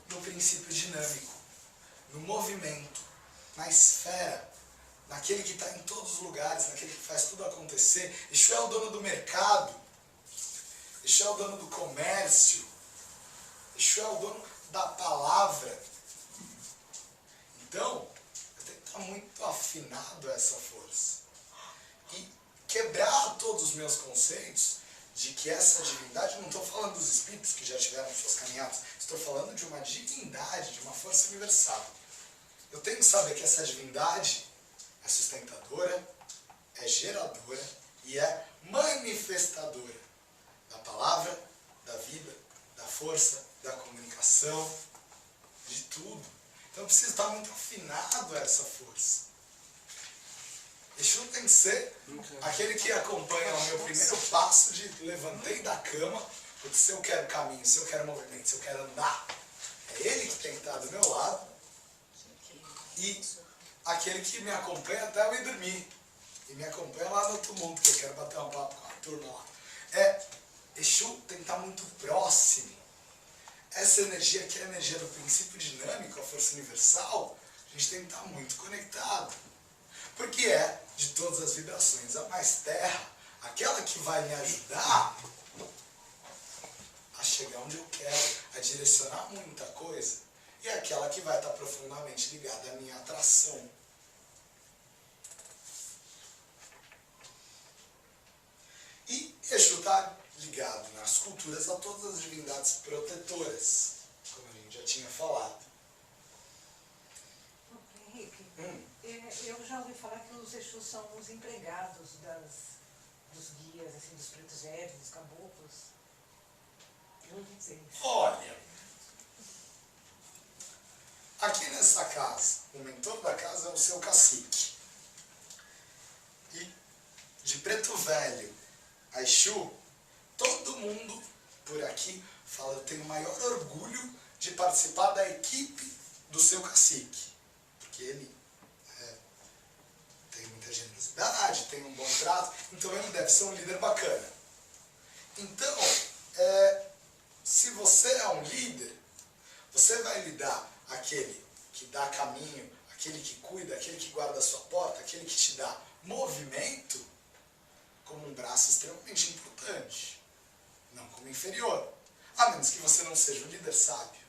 No princípio dinâmico, no movimento, na esfera, naquele que está em todos os lugares, naquele que faz tudo acontecer. Exu é o dono do mercado, Exu é o dono do comércio, Exu é o dono da palavra. Então, eu tenho que estar muito afinado a essa força. E quebrar todos os meus conceitos de que essa divindade, não estou falando dos espíritos que já tiveram suas caminhadas, estou falando de uma divindade, de uma força universal. Eu tenho que saber que essa divindade é sustentadora, é geradora e é manifestadora da palavra, da vida, da força, da comunicação, de tudo. Então eu preciso estar muito afinado a essa força. Exu tem que ser aquele que acompanha o meu primeiro passo de levantei da cama, Porque se eu quero caminho, se eu quero movimento, se eu quero andar, é ele que tem que estar do meu lado. E aquele que me acompanha até eu ir dormir. E me acompanha lá no outro mundo, que eu quero bater um papo com a turma lá. Exu tem que estar muito próximo. Essa energia que é a energia do princípio dinâmico, a força universal, a gente tem que estar muito conectado. Porque é, de todas as vibrações, a mais terra, aquela que vai me ajudar a chegar onde eu quero, a direcionar muita coisa. E é aquela que vai estar profundamente ligada à minha atração. E Exu está ligado nas culturas a todas as divindades protetoras, como a gente já tinha falado. Henrique, eu já ouvi falar que os Exus são os empregados dos guias, assim, dos pretos velhos, dos caboclos. Eu ouvi dizer isso. Olha, aqui nessa casa, o mentor da casa é o seu cacique. E de preto velho a Exu, todo mundo por aqui fala, eu tenho o maior orgulho de participar da equipe do seu cacique. Porque ele tem muita generosidade, tem um bom trato, então ele deve ser um líder bacana. Então, se você é um líder, você vai lidar aquele que dá caminho, aquele que cuida, aquele que guarda a sua porta, aquele que te dá movimento, como um braço extremamente importante, não como inferior, a menos que você não seja um líder sábio.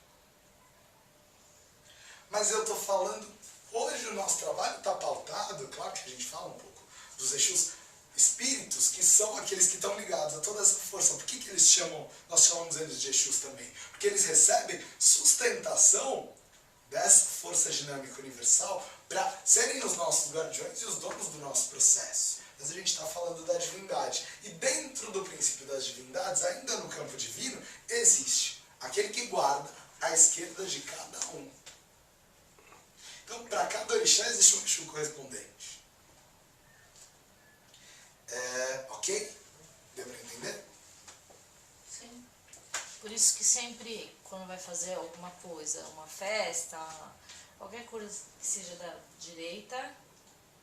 Mas eu estou falando, hoje o nosso trabalho está pautado, claro que a gente fala um pouco dos Exus, espíritos que são aqueles que estão ligados a toda essa força. Por que eles chamam, nós chamamos eles de Exus também? Porque eles recebem sustentação dessa força dinâmica universal para serem os nossos guardiões e os donos do nosso processo. Mas a gente está falando da divindade. E dentro do princípio das divindades, ainda no campo divino, existe aquele que guarda à esquerda de cada um. Então, para cada orixá existe um Exu correspondente. Ok? Deu para entender? Sim. Por isso que sempre, quando vai fazer alguma coisa, uma festa, qualquer coisa que seja da direita,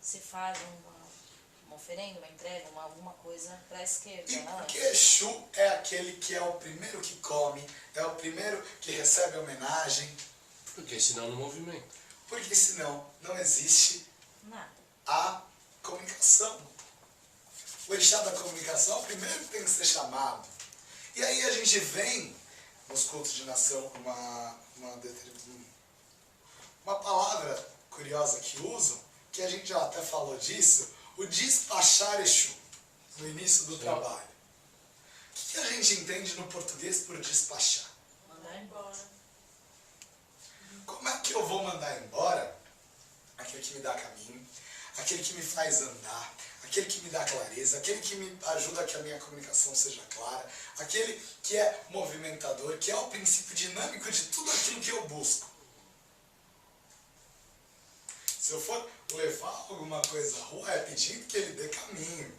se faz uma oferenda, uma entrega, alguma coisa para a esquerda. E porque Exu é aquele que é o primeiro que come, é o primeiro que recebe homenagem. Porque senão no movimento. Porque senão não existe Nada. a comunicação. O orixá da comunicação é o primeiro que tem que ser chamado. E aí a gente vem, nos cultos de nação, uma palavra curiosa que usam, que a gente já até falou disso, o despachar Exu, no início do trabalho. O que a gente entende no português por despachar? Mandar embora. Como é que eu vou mandar embora aquele que me dá caminho, aquele que me faz andar, aquele que me dá clareza, aquele que me ajuda a que a minha comunicação seja clara, aquele que é movimentador, que é o princípio dinâmico de tudo aquilo que eu busco. Se eu for levar alguma coisa à rua, é pedindo que ele dê caminho.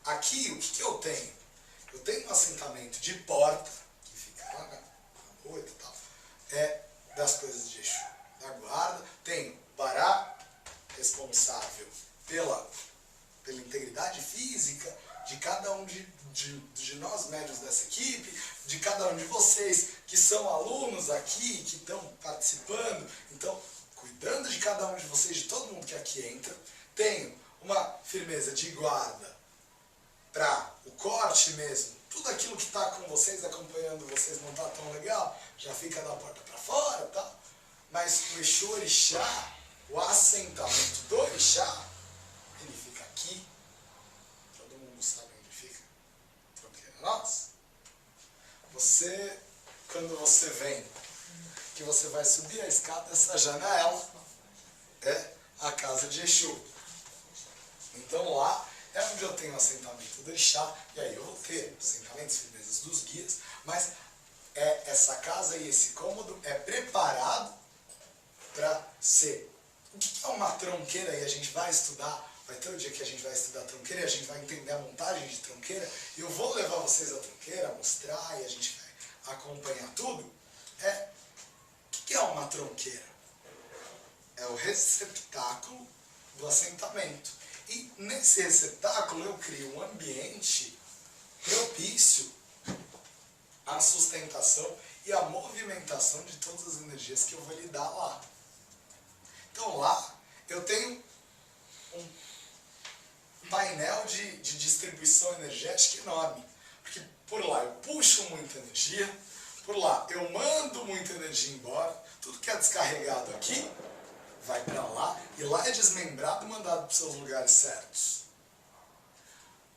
Aqui, o que eu tenho? Eu tenho um assentamento de porta, que fica lá na rua e tal, das coisas de Exu, da guarda. Tenho Bará, responsável pela integridade física de cada um de nós médios dessa equipe, de cada um de vocês que são alunos aqui, que estão participando, então cuidando de cada um de vocês, de todo mundo que aqui entra. Tenho uma firmeza de guarda para o corte mesmo, tudo aquilo que está com vocês, acompanhando vocês, não está tão legal, já fica da porta para fora, tá? Mas o Exu Orixá, o assentamento do Orixá, ele fica aqui. Todo mundo sabe onde fica. Tronqueira nossa. Você, quando você vem, que você vai subir a escada, essa janela é a casa de Exu. Então lá é onde eu tenho o assentamento do Orixá, e aí eu vou ter assentamentos, firmezas dos guias, mas essa casa e esse cômodo é preparado para ser. O que é uma tronqueira? E a gente vai estudar vai ter o dia que a gente vai estudar tronqueira e a gente vai entender a montagem de tronqueira, e eu vou levar vocês à tronqueira, mostrar, e a gente vai acompanhar tudo. O que é uma tronqueira? É o receptáculo do assentamento. E nesse receptáculo eu crio um ambiente propício à sustentação e à movimentação de todas as energias que eu vou lidar lá. Então lá eu tenho um painel de distribuição energética enorme. Porque por lá eu puxo muita energia, por lá eu mando muita energia embora, tudo que é descarregado aqui vai para lá, e lá é desmembrado e mandado para os seus lugares certos.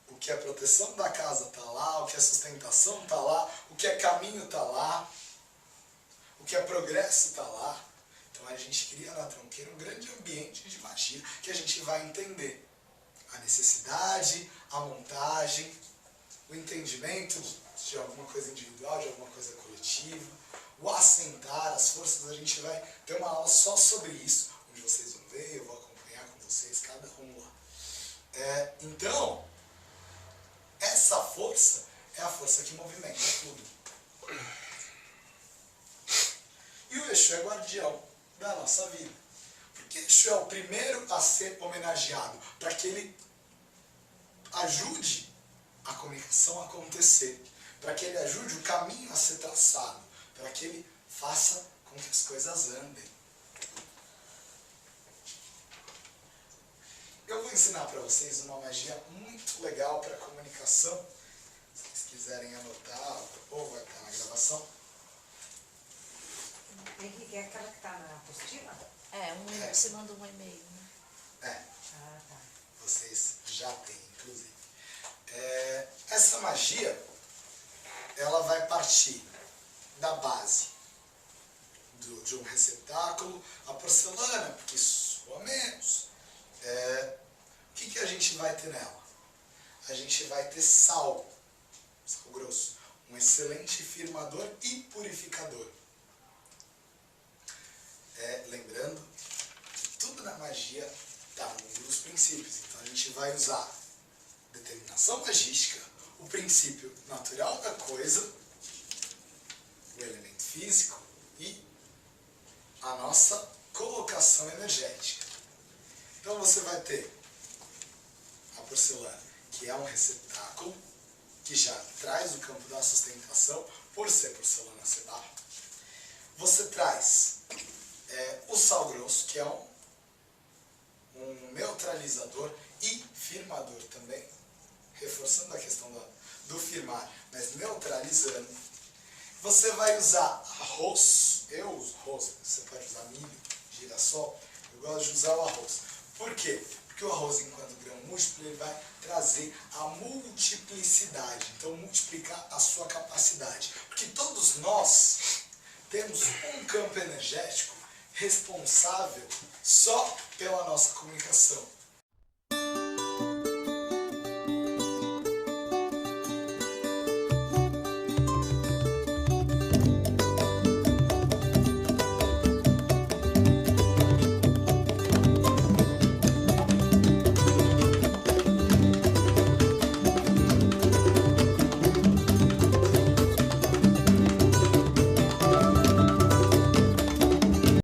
O que é proteção da casa está lá, o que é sustentação está lá, o que é caminho está lá, o que é progresso está lá. Então a gente cria na tronqueira um grande ambiente de magia que a gente vai entender a necessidade, a montagem, o entendimento de alguma coisa individual, de alguma coisa coletiva, o assentar, as forças. A gente vai ter uma aula só sobre isso, onde vocês vão ver, eu vou acompanhar com vocês, cada um lá. Então, essa força é a força que movimenta tudo. E o Exu é guardião da nossa vida. Porque Exu é o primeiro a ser homenageado, para que ele ajude a comunicação a acontecer, para que ele ajude o caminho a ser traçado, para que ele faça com que as coisas andem. Eu vou ensinar para vocês uma magia muito legal para comunicação. Se vocês quiserem anotar, ou vai estar na gravação. Henrique, é aquela que está na apostila? Você manda um e-mail, né? Ah, tá. Vocês já têm, inclusive. Essa magia, ela vai partir da base de um receptáculo, a porcelana, porque soa menos. O que a gente vai ter nela? A gente vai ter sal grosso, um excelente firmador e purificador. Lembrando que tudo na magia está no mundo dos princípios, então a gente vai usar determinação magística, o princípio natural da coisa, o elemento físico e a nossa colocação energética. Então você vai ter a porcelana, que é um receptáculo, que já traz o campo da sustentação, por ser porcelana sedar. Você traz o sal grosso, que é um neutralizador e firmador também, reforçando a questão do firmar, mas neutralizando. Você vai usar arroz, eu uso arroz, você pode usar milho, girassol, eu gosto de usar o arroz. Por quê? Porque o arroz, enquanto grão múltiplo, ele vai trazer a multiplicidade, então multiplicar a sua capacidade. Porque todos nós temos um campo energético responsável só pela nossa comunicação.